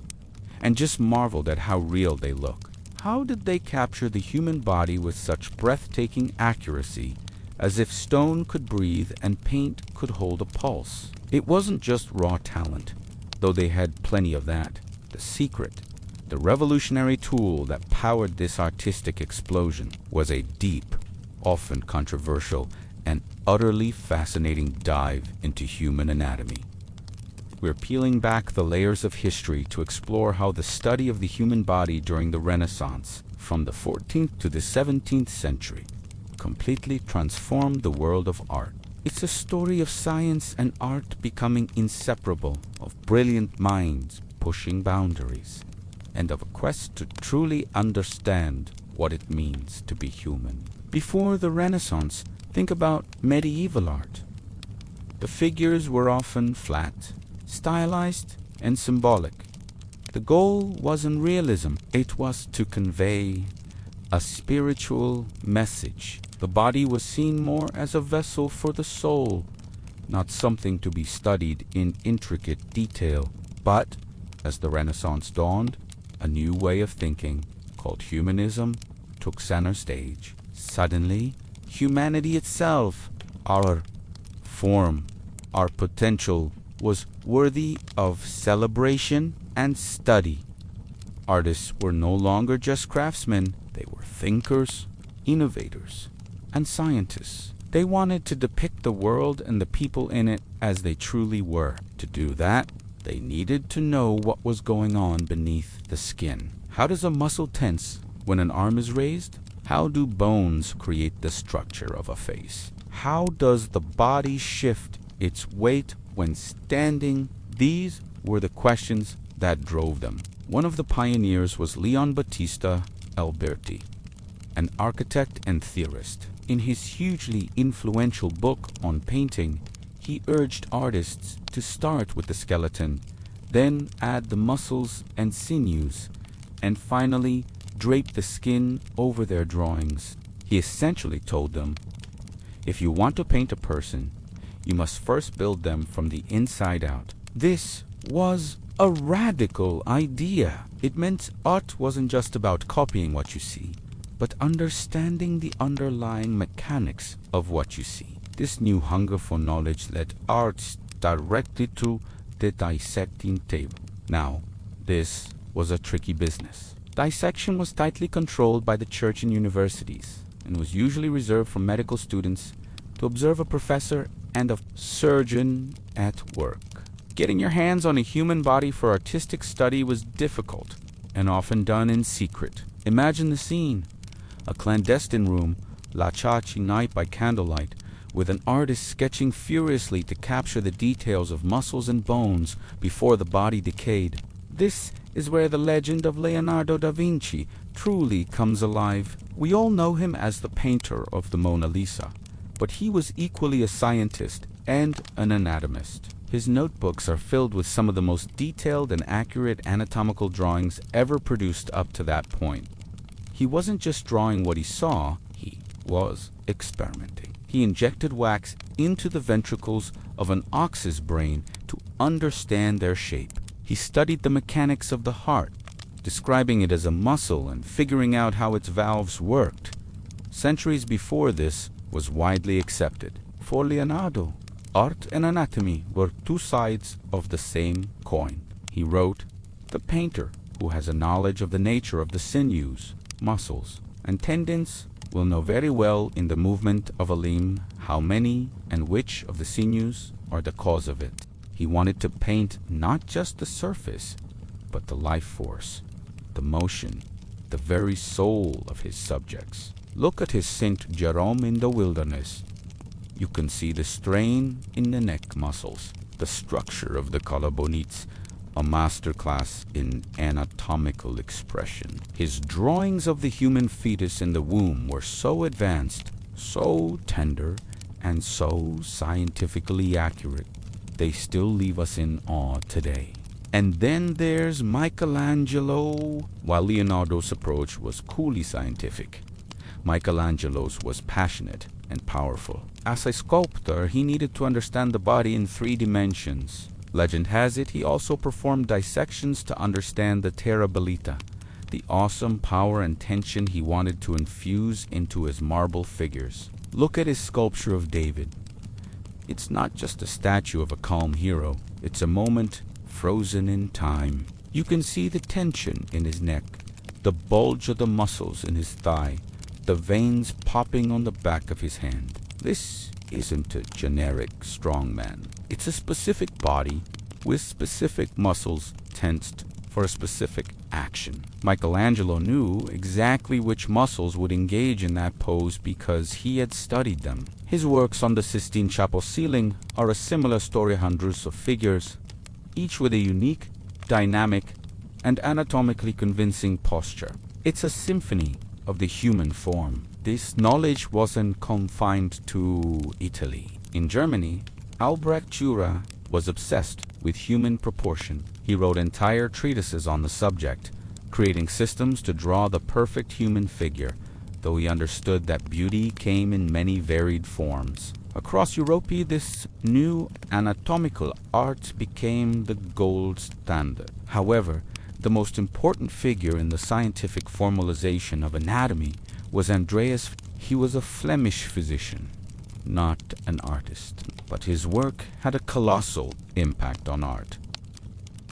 and just marveled at how real they look? How did they capture the human body with such breathtaking accuracy, as if stone could breathe and paint could hold a pulse? It wasn't just raw talent, though they had plenty of that. The secret, the revolutionary tool that powered this artistic explosion, was a deep, often controversial, and utterly fascinating dive into human anatomy. We're peeling back the layers of history to explore how the study of the human body during the Renaissance, from the 14th to the 17th century, completely transformed the world of art. It's a story of science and art becoming inseparable, of brilliant minds pushing boundaries, and of a quest to truly understand what it means to be human. Before the Renaissance, think about medieval art. The figures were often flat, stylized, and symbolic. The goal wasn't realism, it was to convey a spiritual message. The body was seen more as a vessel for the soul, not something to be studied in intricate detail. But, as the Renaissance dawned, a new way of thinking, called humanism, took center stage. Suddenly, humanity itself, our form, our potential, was worthy of celebration and study. Artists were no longer just craftsmen, they were thinkers, innovators, and scientists. They wanted to depict the world and the people in it as they truly were. To do that, they needed to know what was going on beneath the skin. How does a muscle tense when an arm is raised? How do bones create the structure of a face? How does the body shift its weight when standing? These were the questions that drove them. One of the pioneers was Leon Battista Alberti. an architect and theorist. In his hugely influential book on painting, he urged artists to start with the skeleton, then add the muscles and sinews, and finally drape the skin over their drawings. He essentially told them, if you want to paint a person, you must first build them from the inside out. This was a radical idea. It meant art wasn't just about copying what you see, but understanding the underlying mechanics of what you see. This new hunger for knowledge led artists directly to the dissecting table. Now, this was a tricky business. Dissection was tightly controlled by the church and universities, and was usually reserved for medical students to observe a professor and a surgeon at work. Getting your hands on a human body for artistic study was difficult and often done in secret. Imagine the scene: a clandestine room, la chachi night by candlelight, with an artist sketching furiously to capture the details of muscles and bones before the body decayed. This is where the legend of Leonardo da Vinci truly comes alive. We all know him as the painter of the Mona Lisa, but he was equally a scientist and an anatomist. His notebooks are filled with some of the most detailed and accurate anatomical drawings ever produced up to that point. He wasn't just drawing what he saw, he was experimenting. He injected wax into the ventricles of an ox's brain to understand their shape. He studied the mechanics of the heart, describing it as a muscle and figuring out how its valves worked. Centuries before this was widely accepted. For Leonardo, art and anatomy were two sides of the same coin. He wrote, "The painter who has a knowledge of the nature of the sinews, muscles, and tendons will know very well in the movement of a limb how many and which of the sinews are the cause of it." He wanted to paint not just the surface, but the life force, the motion, the very soul of his subjects. Look at his Saint Jerome in the wilderness. You can see the strain in the neck muscles, the structure of the collarbones, a masterclass in anatomical expression. His drawings of the human fetus in the womb were so advanced, so tender, and so scientifically accurate, they still leave us in awe today. And then there's Michelangelo. While Leonardo's approach was coolly scientific, Michelangelo's was passionate and powerful. As a sculptor, he needed to understand the body in 3 dimensions. Legend has it he also performed dissections to understand the terra bellita, the awesome power and tension he wanted to infuse into his marble figures. Look at his sculpture of David. It's not just a statue of a calm hero, it's a moment frozen in time. You can see the tension in his neck, the bulge of the muscles in his thigh, the veins popping on the back of his hand. This isn't a generic strongman. It's a specific body with specific muscles tensed for a specific action. Michelangelo knew exactly which muscles would engage in that pose because he had studied them. His works on the Sistine Chapel ceiling are a similar story, hundreds of figures, each with a unique, dynamic, and anatomically convincing posture. It's a symphony of the human form. This knowledge wasn't confined to Italy. In Germany, Albrecht Dürer was obsessed with human proportion. He wrote entire treatises on the subject, creating systems to draw the perfect human figure, though he understood that beauty came in many varied forms. Across Europe, this new anatomical art became the gold standard. However, the most important figure in the scientific formalization of anatomy was Andreas. He was a Flemish physician, not an artist, but his work had a colossal impact on art.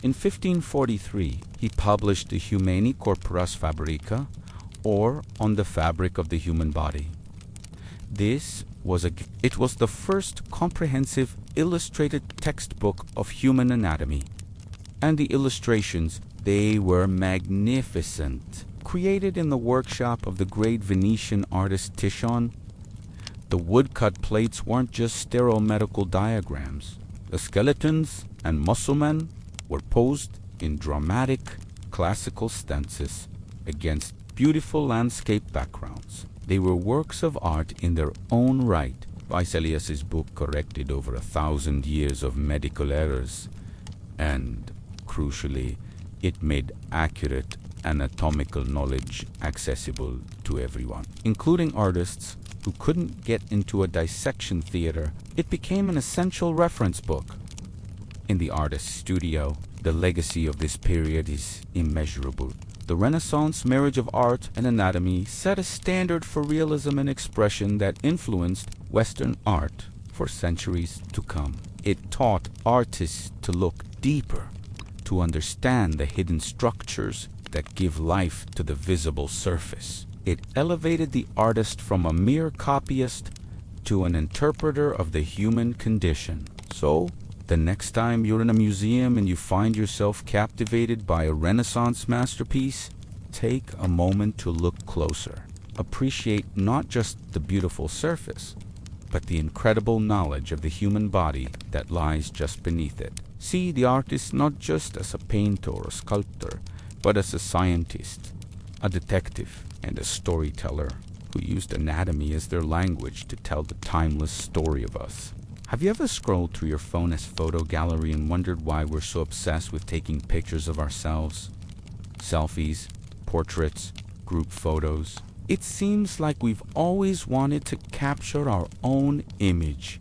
In 1543, he published the Humani Corporis Fabrica, or On the Fabric of the Human Body. It was the first comprehensive illustrated textbook of human anatomy, and the illustrations, they were magnificent. Created in the workshop of the great Venetian artist Titian, the woodcut plates weren't just sterile medical diagrams. The skeletons and musclemen were posed in dramatic classical stances against beautiful landscape backgrounds. They were works of art in their own right. Botticelli's book corrected over 1,000 years of medical errors, and, crucially, it made accurate anatomical knowledge accessible to everyone, including artists who couldn't get into a dissection theater. It became an essential reference book. In the artist's studio, the legacy of this period is immeasurable. The Renaissance marriage of art and anatomy set a standard for realism and expression that influenced Western art for centuries to come. It taught artists to look deeper, to understand the hidden structures that give life to the visible surface. It elevated the artist from a mere copyist to an interpreter of the human condition. So, the next time you're in a museum and you find yourself captivated by a Renaissance masterpiece, take a moment to look closer. Appreciate not just the beautiful surface, but the incredible knowledge of the human body that lies just beneath it. See the artist not just as a painter or a sculptor, but as a scientist, a detective, and a storyteller who used anatomy as their language to tell the timeless story of us. Have you ever scrolled through your phone's photo gallery and wondered why we're so obsessed with taking pictures of ourselves? Selfies, portraits, group photos. It seems like we've always wanted to capture our own image.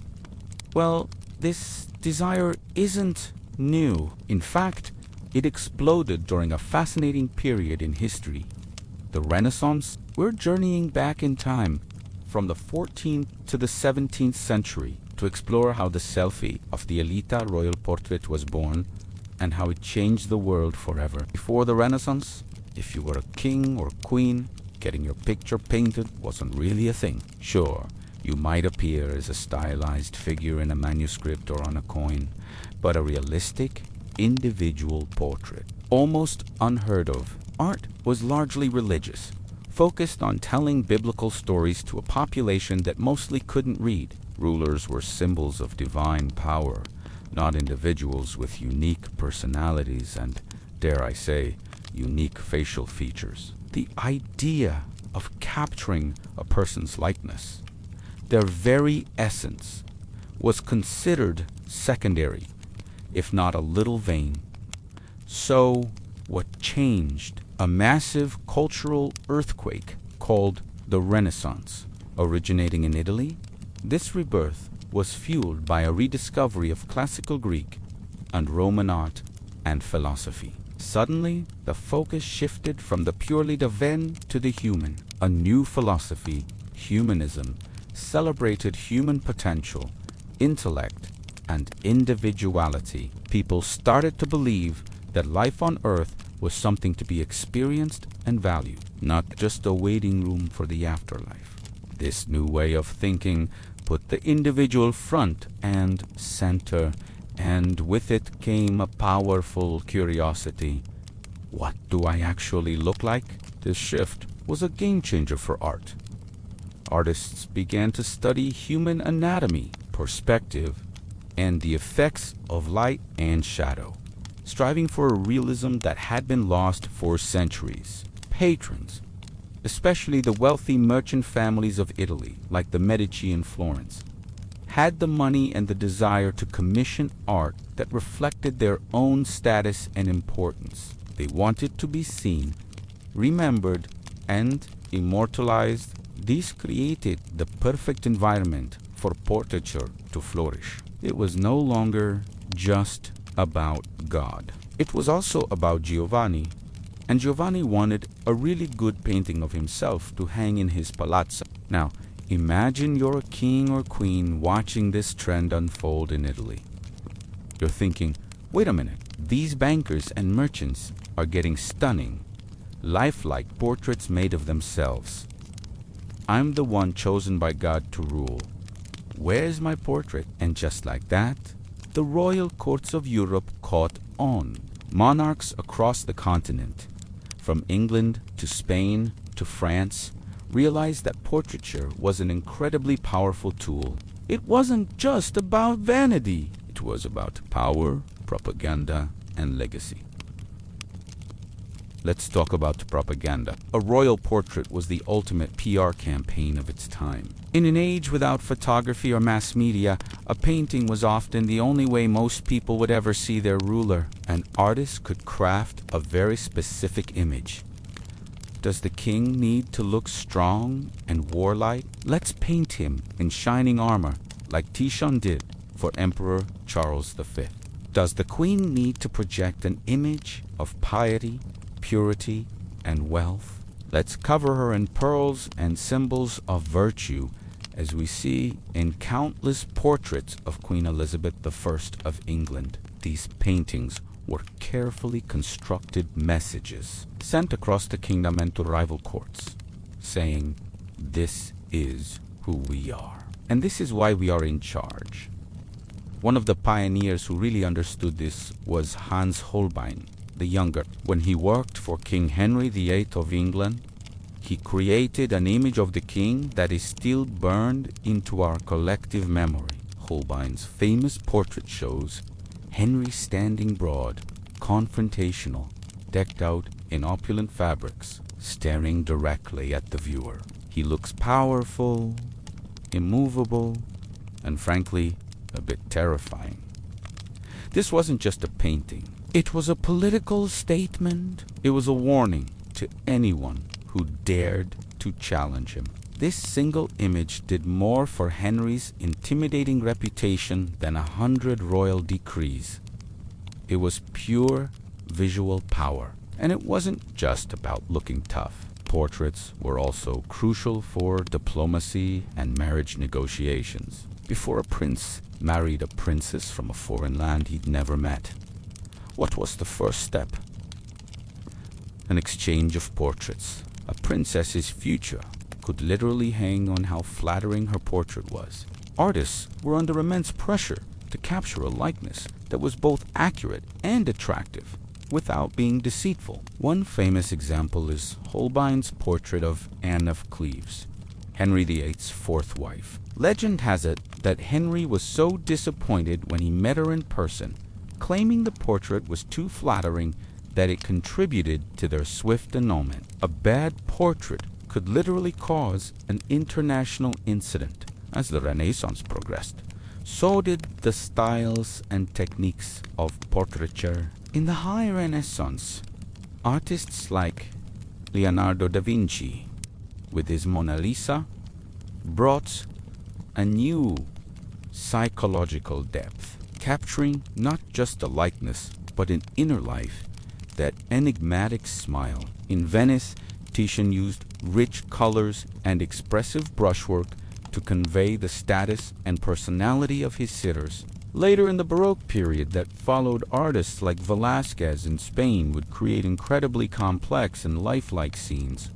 Well, this desire isn't new. In fact, it exploded during a fascinating period in history. The Renaissance. We're journeying back in time from the 14th to the 17th century to explore how the selfie of the Elita royal portrait was born and how it changed the world forever. Before the Renaissance, if you were a king or queen, getting your picture painted wasn't really a thing. Sure, you might appear as a stylized figure in a manuscript or on a coin, but a realistic, individual portrait, almost unheard of. Art was largely religious, focused on telling biblical stories to a population that mostly couldn't read. Rulers were symbols of divine power, not individuals with unique personalities and, dare I say, unique facial features. The idea of capturing a person's likeness, their very essence, was considered secondary, if not a little vain. So, what changed? A massive cultural earthquake called the Renaissance, originating in Italy. This rebirth was fueled by a rediscovery of classical Greek and Roman art and philosophy. Suddenly, the focus shifted from the purely divine to the human. A new philosophy, humanism, celebrated human potential, intellect, and individuality. People started to believe that life on Earth was something to be experienced and valued, not just a waiting room for the afterlife. This new way of thinking put the individual front and center, and with it came a powerful curiosity. What do I actually look like? This shift was a game changer for art. Artists began to study human anatomy, perspective, and the effects of light and shadow, striving for a realism that had been lost for centuries. Patrons, especially the wealthy merchant families of Italy, like the Medici in Florence, had the money and the desire to commission art that reflected their own status and importance. They wanted to be seen, remembered, and immortalized. This created the perfect environment for portraiture to flourish. It was no longer just about God. It was also about Giovanni, and Giovanni wanted a really good painting of himself to hang in his palazzo. Now, imagine you're a king or queen watching this trend unfold in Italy. You're thinking, wait a minute, these bankers and merchants are getting stunning, lifelike portraits made of themselves. I'm the one chosen by God to rule. Where's my portrait? And just like that, the royal courts of Europe caught on. Monarchs across the continent, from England to Spain to France, realized that portraiture was an incredibly powerful tool. It wasn't just about vanity. It was about power, propaganda, and legacy. let's talk about propaganda. A royal portrait was the ultimate PR campaign of its time. In an age without photography or mass media, a painting was often the only way most people would ever see their ruler. An artist could craft a very specific image. Does the king need to look strong and warlike? Let's paint him in shining armor, like Titian did for Emperor Charles V. Does the queen need to project an image of piety, purity, and wealth? Let's cover her in pearls and symbols of virtue, as we see in countless portraits of Queen Elizabeth I of England. These paintings were carefully constructed messages sent across the kingdom and to rival courts, saying, "This is who we are, and this is why we are in charge." One of the pioneers who really understood this was Hans Holbein the Younger. When he worked for King Henry VIII of England, he created an image of the king that is still burned into our collective memory. Holbein's famous portrait shows Henry standing broad, confrontational, decked out in opulent fabrics, staring directly at the viewer. He looks powerful, immovable, and frankly, a bit terrifying. This wasn't just a painting. It was a political statement. It was a warning to anyone who dared to challenge him. This single image did more for Henry's intimidating reputation than 100 royal decrees. It was pure visual power. And it wasn't just about looking tough. Portraits were also crucial for diplomacy and marriage negotiations. Before a prince married a princess from a foreign land he'd never met, what was the first step? An exchange of portraits. A princess's future could literally hang on how flattering her portrait was. Artists were under immense pressure to capture a likeness that was both accurate and attractive without being deceitful. One famous example is Holbein's portrait of Anne of Cleves, Henry VIII's fourth wife. Legend has it that Henry was so disappointed when he met her in person, claiming the portrait was too flattering, that it contributed to their swift annulment. A bad portrait could literally cause an international incident. As the Renaissance progressed, so did the styles and techniques of portraiture. In the High Renaissance, artists like Leonardo da Vinci, with his Mona Lisa, brought a new psychological depth, capturing not just a likeness, but an inner life, that enigmatic smile. In Venice, Titian used rich colors and expressive brushwork to convey the status and personality of his sitters. Later in the Baroque period that followed, artists like Velázquez in Spain would create incredibly complex and lifelike scenes,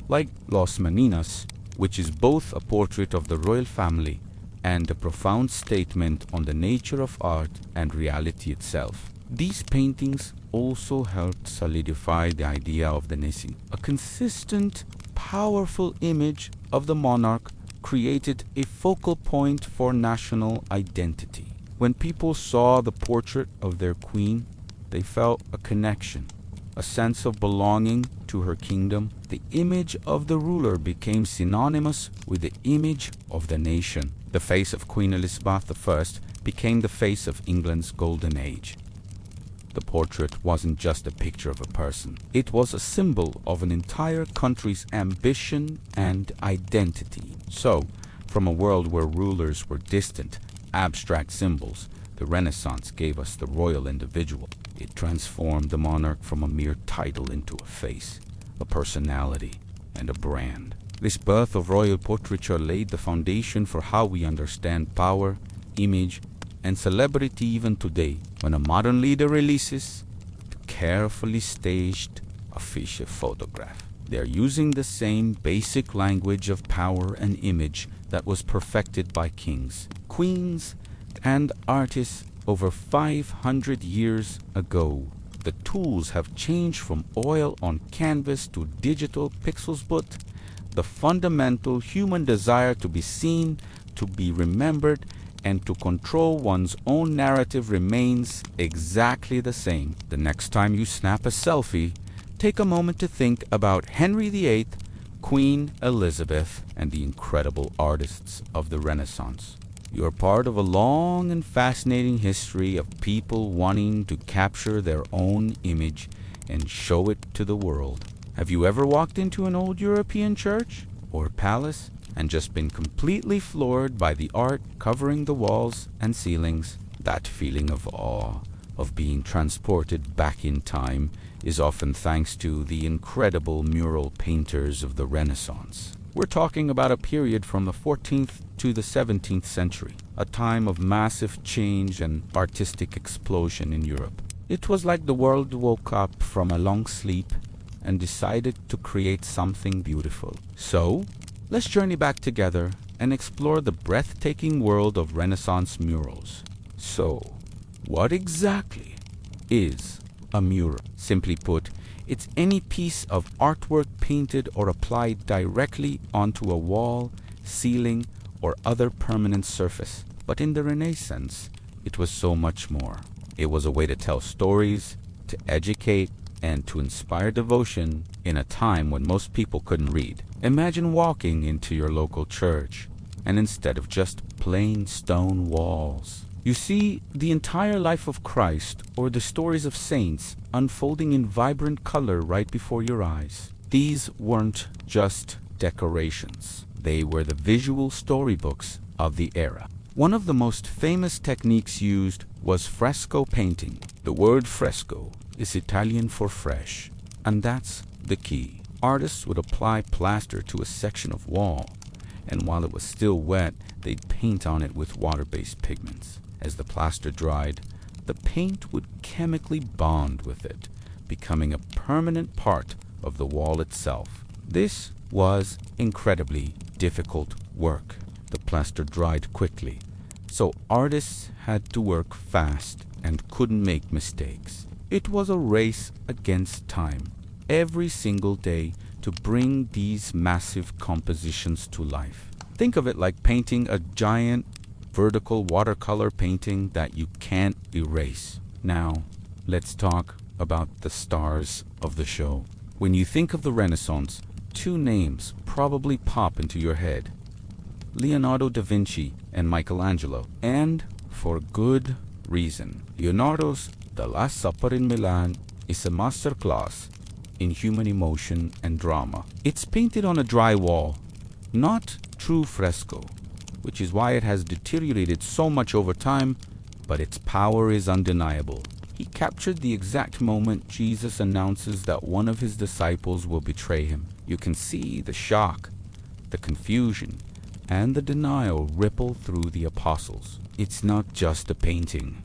like Los Meninas, which is both a portrait of the royal family and a profound statement on the nature of art and reality itself. These paintings also helped solidify the idea of the nation. A consistent, powerful image of the monarch created a focal point for national identity. When people saw the portrait of their queen, they felt a connection, a sense of belonging to her kingdom. The image of the ruler became synonymous with the image of the nation. The face of Queen Elizabeth I became the face of England's golden age. The portrait wasn't just a picture of a person. It was a symbol of an entire country's ambition and identity. So, from a world where rulers were distant, abstract symbols, the Renaissance gave us the royal individual. It transformed the monarch from a mere title into a face, a personality, and a brand. This birth of royal portraiture laid the foundation for how we understand power, image, and celebrity even today. When a modern leader releases a carefully staged official photograph, they are using the same basic language of power and image that was perfected by kings, queens, and artists over 500 years ago. The tools have changed from oil on canvas to digital pixels, but the fundamental human desire to be seen, to be remembered, and to control one's own narrative remains exactly the same. The next time you snap a selfie, take a moment to think about Henry VIII, Queen Elizabeth, and the incredible artists of the Renaissance. You are part of a long and fascinating history of people wanting to capture their own image and show it to the world. Have you ever walked into an old European church or palace and just been completely floored by the art covering the walls and ceilings? That feeling of awe, of being transported back in time, is often thanks to the incredible mural painters of the Renaissance. We're talking about a period from the 14th to the 17th century, a time of massive change and artistic explosion in Europe. It was like the world woke up from a long sleep and decided to create something beautiful. So, let's journey back together and explore the breathtaking world of Renaissance murals. So, what exactly is a mural? Simply put, it's any piece of artwork painted or applied directly onto a wall, ceiling, or other permanent surface. But in the Renaissance, it was so much more. It was a way to tell stories, to educate, and to inspire devotion in a time when most people couldn't read. Imagine walking into your local church, and instead of just plain stone walls, you see the entire life of Christ or the stories of saints unfolding in vibrant color right before your eyes. These weren't just decorations. They were the visual storybooks of the era. One of the most famous techniques used was fresco painting. The word fresco is Italian for fresh, and that's the key. Artists would apply plaster to a section of wall, and while it was still wet, they'd paint on it with water-based pigments. As the plaster dried, the paint would chemically bond with it, becoming a permanent part of the wall itself. This was incredibly difficult work. The plaster dried quickly, so artists had to work fast and couldn't make mistakes. It was a race against time, every single day, to bring these massive compositions to life. Think of it like painting a giant vertical watercolor painting that you can't erase. Now, let's talk about the stars of the show. When you think of the Renaissance, two names probably pop into your head: Leonardo da Vinci and Michelangelo, and for good reason. Leonardo's The Last Supper in Milan is a masterclass in human emotion and drama. It's painted on a dry wall, not true fresco, which is why it has deteriorated so much over time, but its power is undeniable. He captured the exact moment Jesus announces that one of his disciples will betray him. You can see the shock, the confusion, and the denial ripple through the apostles. It's not just a painting.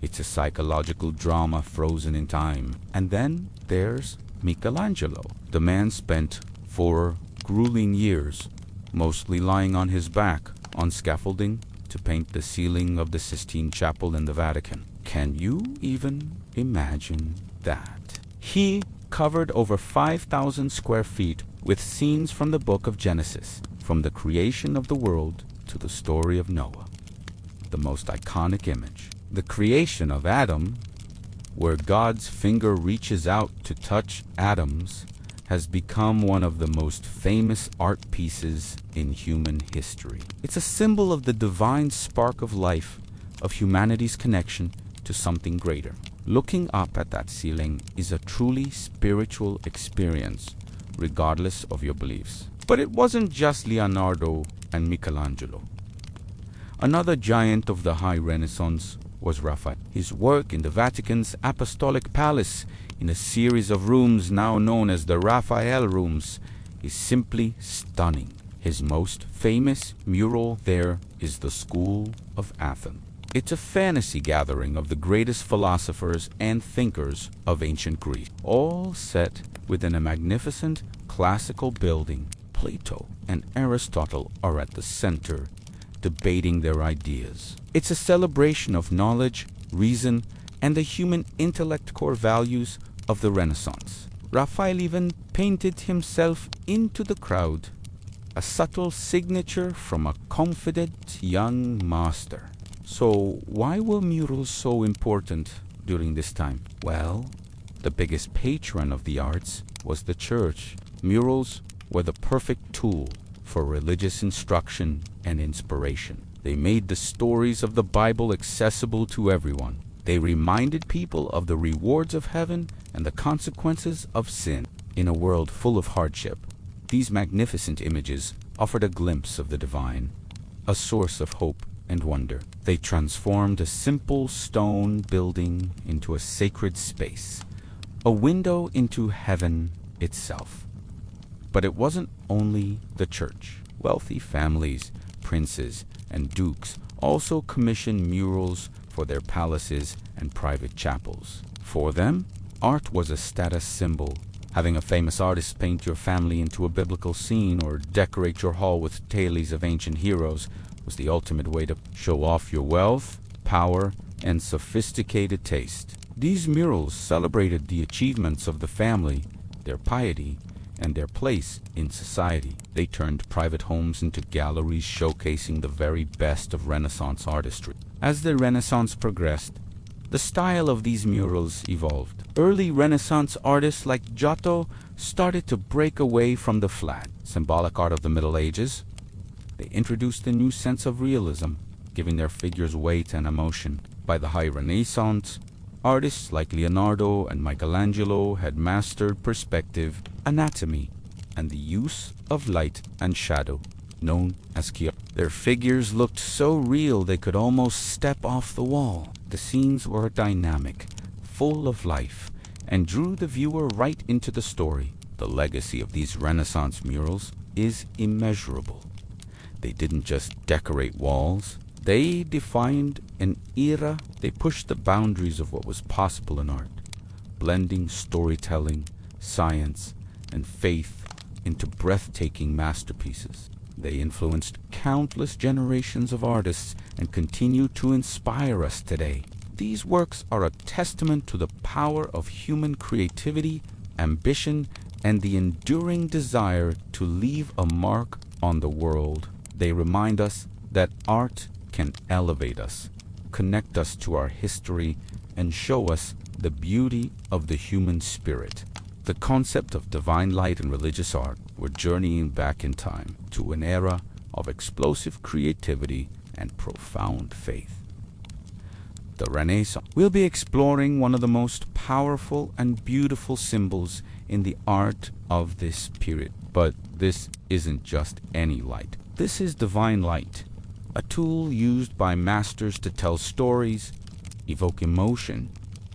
It's a psychological drama frozen in time. And then there's Michelangelo. The man spent 4 grueling years, mostly lying on his back on scaffolding, to paint the ceiling of the Sistine Chapel in the Vatican. Can you even imagine that? He covered over 5,000 square feet with scenes from the book of Genesis, from the creation of the world to the story of Noah. The most iconic image, the creation of Adam, where God's finger reaches out to touch atoms, has become one of the most famous art pieces in human history. It's a symbol of the divine spark of life, of humanity's connection to something greater. Looking up at that ceiling is a truly spiritual experience, regardless of your beliefs. But it wasn't just Leonardo and Michelangelo. Another giant of the High Renaissance was Raphael. His work in the Vatican's Apostolic Palace, in a series of rooms now known as the Raphael Rooms, is simply stunning. His most famous mural there is the School of Athens. It's a fantasy gathering of the greatest philosophers and thinkers of ancient Greece, all set within a magnificent classical building. Plato and Aristotle are at the center, debating their ideas. It's a celebration of knowledge, reason, and the human intellect core values of the Renaissance. Raphael even painted himself into the crowd, a subtle signature from a confident young master. So why were murals so important during this time? Well, The biggest patron of the arts was the church. Murals were the perfect tool for religious instruction and inspiration. They made the stories of the Bible accessible to everyone. They reminded people of the rewards of heaven and the consequences of sin. In a world full of hardship, these magnificent images offered a glimpse of the divine, a source of hope and wonder. They transformed a simple stone building into a sacred space, a window into heaven itself. But it wasn't only the church. Wealthy families, princes, and dukes also commissioned murals for their palaces and private chapels. For them, art was a status symbol. Having a famous artist paint your family into a biblical scene or decorate your hall with tales of ancient heroes was the ultimate way to show off your wealth, power, and sophisticated taste. These murals celebrated the achievements of the family, their piety, and their place in society. They turned private homes into galleries showcasing the very best of Renaissance artistry. As the Renaissance progressed, the style of these murals evolved. Early Renaissance artists like Giotto started to break away from the flat, symbolic art of the Middle Ages. They introduced a new sense of realism, giving their figures weight and emotion. By the High Renaissance, artists like Leonardo and Michelangelo had mastered perspective, anatomy, and the use of light and shadow, known as chiaroscuro. Their figures looked so real they could almost step off the wall. The scenes were dynamic, full of life, and drew the viewer right into the story. The legacy of these Renaissance murals is immeasurable. They didn't just decorate walls. They defined an era. They pushed the boundaries of what was possible in art, blending storytelling, science, and faith into breathtaking masterpieces. They influenced countless generations of artists and continue to inspire us today. These works are a testament to the power of human creativity, ambition, and the enduring desire to leave a mark on the world. They remind us that art can elevate us, connect us to our history, and show us the beauty of the human spirit. The concept of divine light and religious art were journeying back in time to an era of explosive creativity and profound faith. The Renaissance. We'll be exploring one of the most powerful and beautiful symbols in the art of this period. But this isn't just any light. This is divine light, a tool used by masters to tell stories, evoke emotion,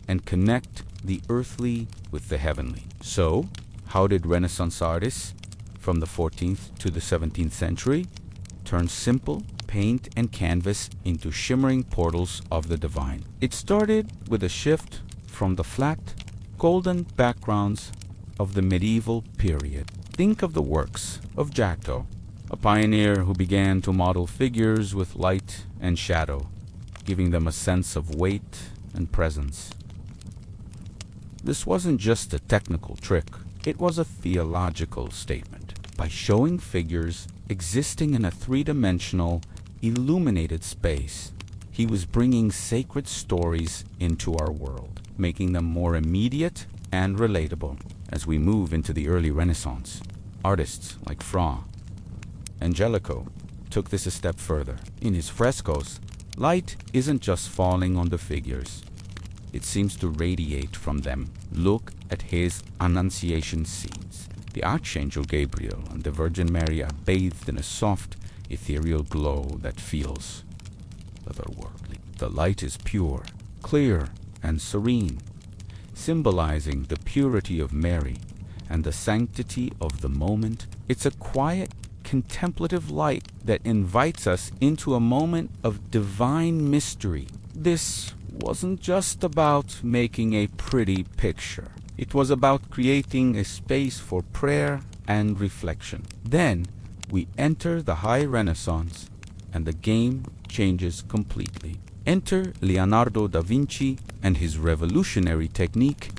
and connect the earthly with the heavenly. So, how did Renaissance artists from the 14th to the 17th century turn simple paint and canvas into shimmering portals of the divine? It started with a shift from the flat, golden backgrounds of the medieval period. Think of the works of Giotto, a pioneer who began to model figures with light and shadow, giving them a sense of weight and presence. This wasn't just a technical trick, it was a theological statement. By showing figures existing in a three-dimensional, illuminated space, he was bringing sacred stories into our world, making them more immediate and relatable. As we move into the early Renaissance, artists like Fra Angelico took this a step further. In his frescoes, light isn't just falling on the figures. It seems to radiate from them. Look at his Annunciation scenes. The Archangel Gabriel and the Virgin Mary are bathed in a soft, ethereal glow that feels otherworldly. The light is pure, clear, and serene, symbolizing the purity of Mary and the sanctity of the moment. It's a quiet, contemplative light that invites us into a moment of divine mystery. This wasn't just about making a pretty picture. It was about creating a space for prayer and reflection. Then we enter the High Renaissance, and the game changes completely. Enter Leonardo da Vinci and his revolutionary technique,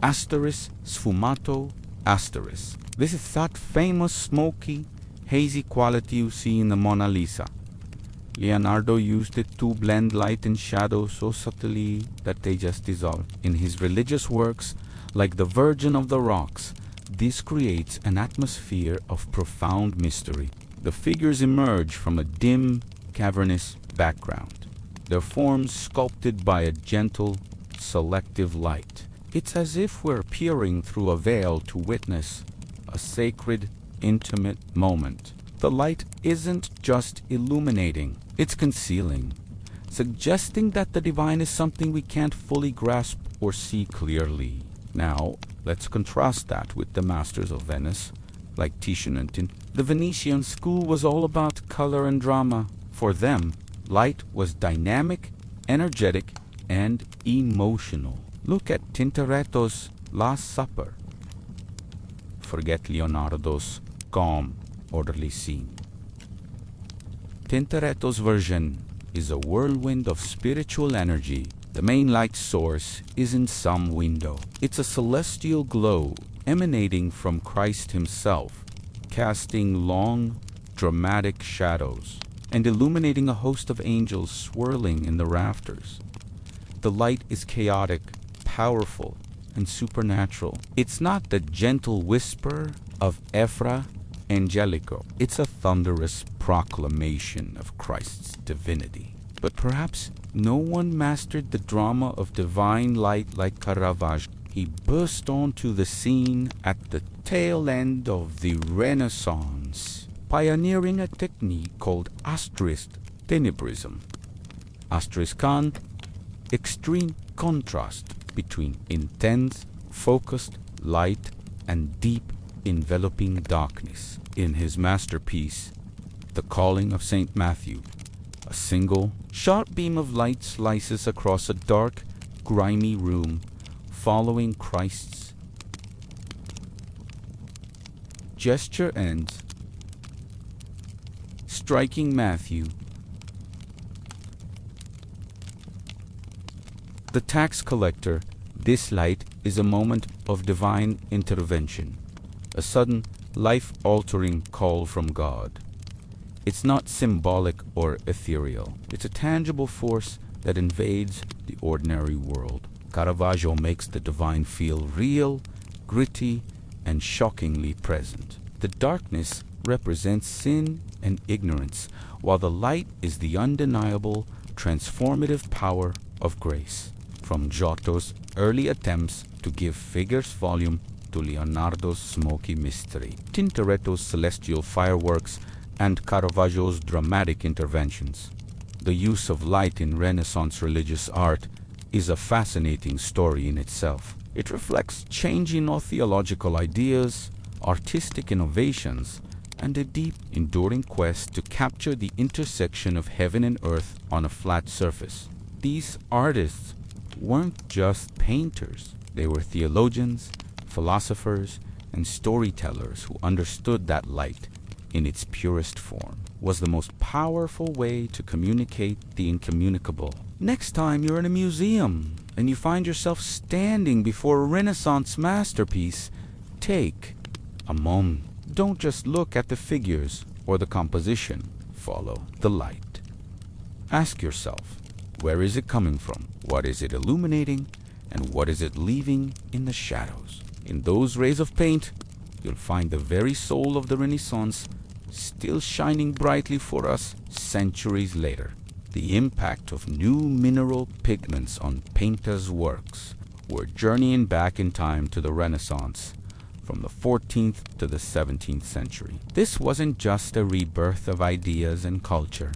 asterisk sfumato asterisk. This is that famous smoky, hazy quality you see in the Mona Lisa. Leonardo used it to blend light and shadow so subtly that they just dissolved. In his religious works, Like the Virgin of the Rocks, this creates an atmosphere of profound mystery. The figures emerge from a dim, cavernous background, their forms sculpted by a gentle, selective light. It's as if we're peering through a veil to witness a sacred, intimate moment. The light isn't just illuminating, it's concealing, suggesting that the divine is something we can't fully grasp or see clearly. Now, let's contrast that with the masters of Venice, like Titian and Tintoretto. The Venetian school was all about color and drama. For them, light was dynamic, energetic, and emotional. Look at Tintoretto's Last Supper. Forget Leonardo's calm, orderly scene. Tintoretto's version is a whirlwind of spiritual energy. The main light source isn't some window. It's a celestial glow emanating from Christ himself, casting long, dramatic shadows and illuminating a host of angels swirling in the rafters. The light is chaotic, powerful, and supernatural. It's not the gentle whisper of Ephra Angelico. It's a thunderous proclamation of Christ's divinity. But perhaps no one mastered the drama of divine light like Caravaggio. He burst onto the scene at the tail end of the Renaissance, pioneering a technique called asterisk tenebrism. Asteriskant, extreme contrast between intense, focused light and deep, enveloping darkness. In his masterpiece, The Calling of St. Matthew, a single, sharp beam of light slices across a dark, grimy room, following Christ's gesture ends, striking Matthew. The tax collector. This light is a moment of divine intervention, a sudden, life-altering call from God. It's not symbolic or ethereal. It's a tangible force that invades the ordinary world. Caravaggio makes the divine feel real, gritty, and shockingly present. The darkness represents sin and ignorance, while the light is the undeniable, transformative power of grace. From Giotto's early attempts to give figures volume to Leonardo's smoky mystery, Tintoretto's celestial fireworks, and Caravaggio's dramatic interventions, the use of light in Renaissance religious art is a fascinating story in itself. It reflects changing theological ideas, artistic innovations, and a deep, enduring quest to capture the intersection of heaven and earth on a flat surface. These artists weren't just painters. They were theologians, philosophers, and storytellers who understood that light, in its purest form, was the most powerful way to communicate the incommunicable. Next time you're in a museum and you find yourself standing before a Renaissance masterpiece, take a moment. Don't just look at the figures or the composition. Follow the light. Ask yourself, where is it coming from? What is it illuminating? And what is it leaving in the shadows? In those rays of paint, you'll find the very soul of the Renaissance still shining brightly for us centuries later. The impact of new mineral pigments on painters' works. We're journeying back in time to the Renaissance, from the 14th to the 17th century. This wasn't just a rebirth of ideas and culture.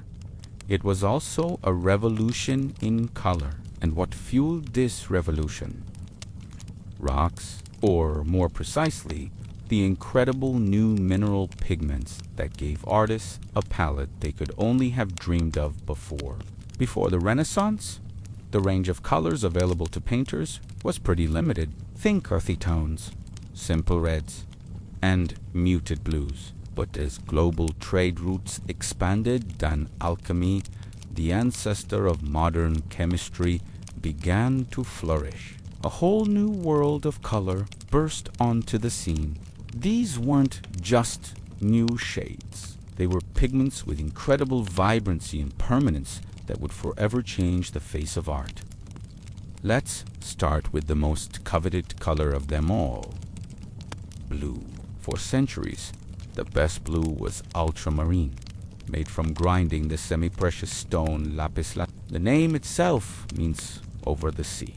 It was also a revolution in color. And what fueled this revolution? Rocks, or more precisely, the incredible new mineral pigments that gave artists a palette they could only have dreamed of before. Before the Renaissance, the range of colors available to painters was pretty limited. Think earthy tones, simple reds, and muted blues. But as global trade routes expanded, then alchemy, the ancestor of modern chemistry, began to flourish. A whole new world of color burst onto the scene. These weren't just new shades. They were pigments with incredible vibrancy and permanence that would forever change the face of art. Let's start with the most coveted color of them all, blue. For centuries, the best blue was ultramarine, made from grinding the semi-precious stone lapis lazuli. The name itself means over the sea,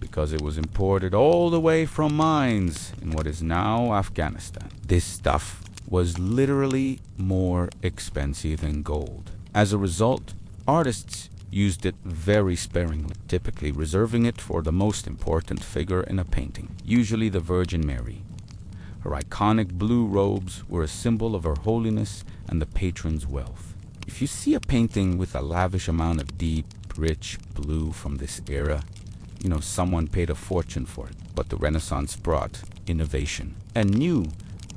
because it was imported all the way from mines in what is now Afghanistan. This stuff was literally more expensive than gold. As a result, artists used it very sparingly, typically reserving it for the most important figure in a painting, usually the Virgin Mary. Her iconic blue robes were a symbol of her holiness and the patron's wealth. If you see a painting with a lavish amount of deep, rich blue from this era, you know someone paid a fortune for it. But the Renaissance brought innovation. A new,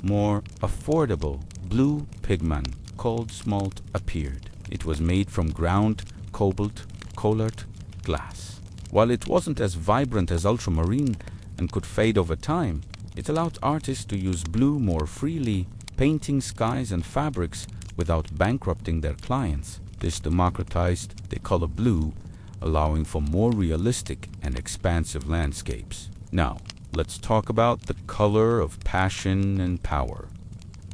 more affordable blue pigment called smalt appeared. It was made from ground cobalt-colored glass. While it wasn't as vibrant as ultramarine and could fade over time, it allowed artists to use blue more freely, painting skies and fabrics without bankrupting their clients. This democratized the color blue, allowing for more realistic and expansive landscapes. Now, let's talk about the color of passion and power.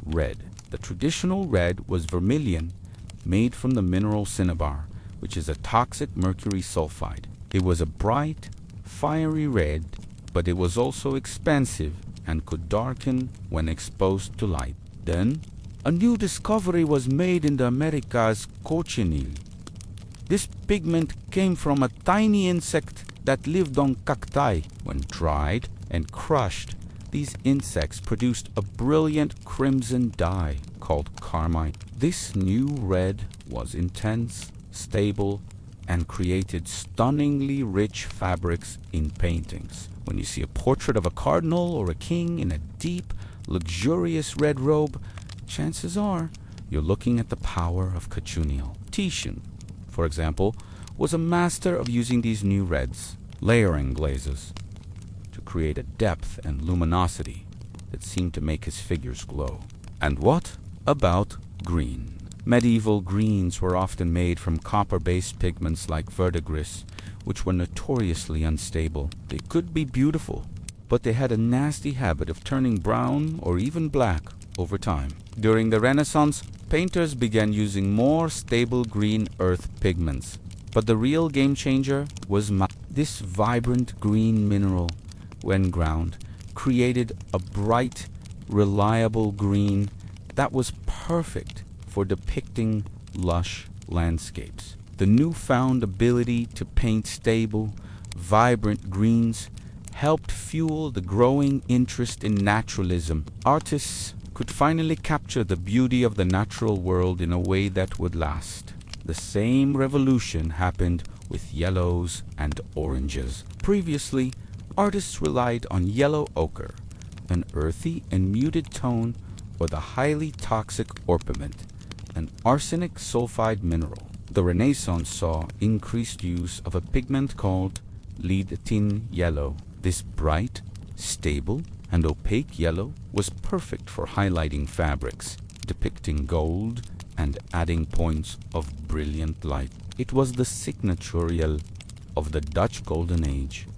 Red. The traditional red was vermilion, made from the mineral cinnabar, which is a toxic mercury sulfide. It was a bright, fiery red, but it was also expansive and could darken when exposed to light. Then, a new discovery was made in the Americas, cochineal. This pigment came from a tiny insect that lived on cacti. When dried and crushed, these insects produced a brilliant crimson dye called carmine. This new red was intense, stable, and created stunningly rich fabrics in paintings. When you see a portrait of a cardinal or a king in a deep, luxurious red robe, chances are you're looking at the power of cochineal. Titian, for example, was a master of using these new reds, layering glazes, to create a depth and luminosity that seemed to make his figures glow. And what about green? Medieval greens were often made from copper-based pigments like verdigris, which were notoriously unstable. They could be beautiful, but they had a nasty habit of turning brown or even black over time. During the Renaissance, painters began using more stable green earth pigments. But the real game changer was this vibrant green mineral, when ground, created a bright, reliable green that was perfect for depicting lush landscapes. The newfound ability to paint stable, vibrant greens helped fuel the growing interest in naturalism. Artists could finally capture the beauty of the natural world in a way that would last. The same revolution happened with yellows and oranges. Previously, artists relied on yellow ochre, an earthy and muted tone, or the highly toxic orpiment, an arsenic sulfide mineral. The Renaissance saw increased use of a pigment called lead tin yellow. This bright, stable, and opaque yellow was perfect for highlighting fabrics, depicting gold, and adding points of brilliant light. It was the signature of the Dutch Golden Age,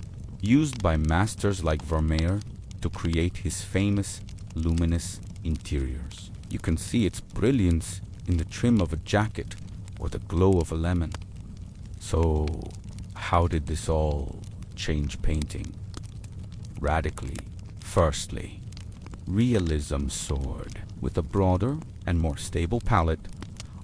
used by masters like Vermeer to create his famous luminous interiors. You can see its brilliance in the trim of a jacket or the glow of a lemon. So, how did this all change painting? Radically. Firstly, realism soared. With a broader and more stable palette,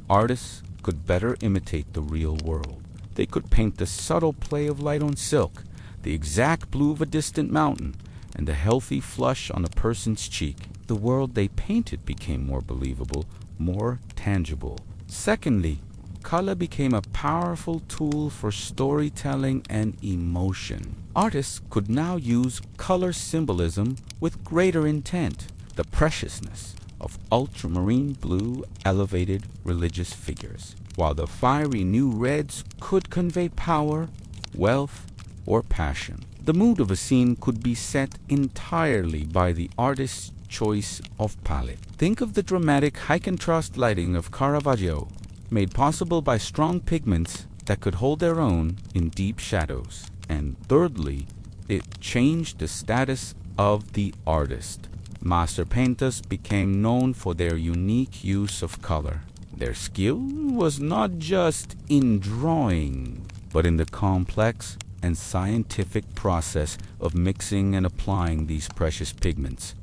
artists could better imitate the real world. They could paint the subtle play of light on silk, the exact blue of a distant mountain, and the healthy flush on a person's cheek. The world they painted became more believable, more tangible. Secondly, color became a powerful tool for storytelling and emotion. Artists could now use color symbolism with greater intent. The preciousness of ultramarine blue elevated religious figures, while the fiery new reds could convey power, wealth, or passion. The mood of a scene could be set entirely by the artist's choice of palette. Think of the dramatic high contrast lighting of Caravaggio, made possible by strong pigments that could hold their own in deep shadows. And thirdly, it changed the status of the artist. Master painters became known for their unique use of color. Their skill was not just in drawing, but in the complex and scientific process of mixing and applying these precious pigments.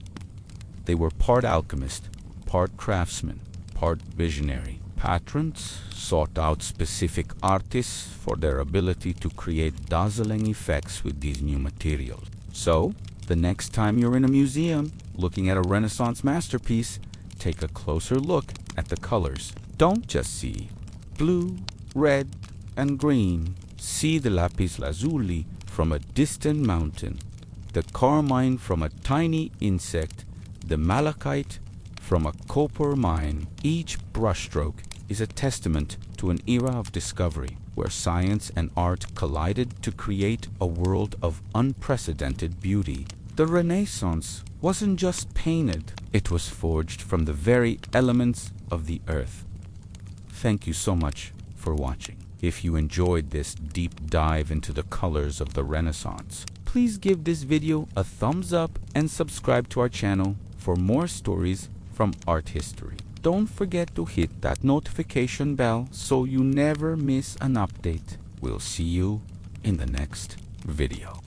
They were part alchemist, part craftsman, part visionary. Patrons sought out specific artists for their ability to create dazzling effects with these new materials. So, the next time you're in a museum looking at a Renaissance masterpiece, take a closer look at the colors. Don't just see blue, red, and green. See the lapis lazuli from a distant mountain, the carmine from a tiny insect, the malachite from a copper mine. Each brushstroke is a testament to an era of discovery where science and art collided to create a world of unprecedented beauty. The Renaissance wasn't just painted, it was forged from the very elements of the earth. Thank you so much for watching. If you enjoyed this deep dive into the colors of the Renaissance, please give this video a thumbs up and subscribe to our channel for more stories from art history. Don't forget to hit that notification bell so you never miss an update. We'll see you in the next video.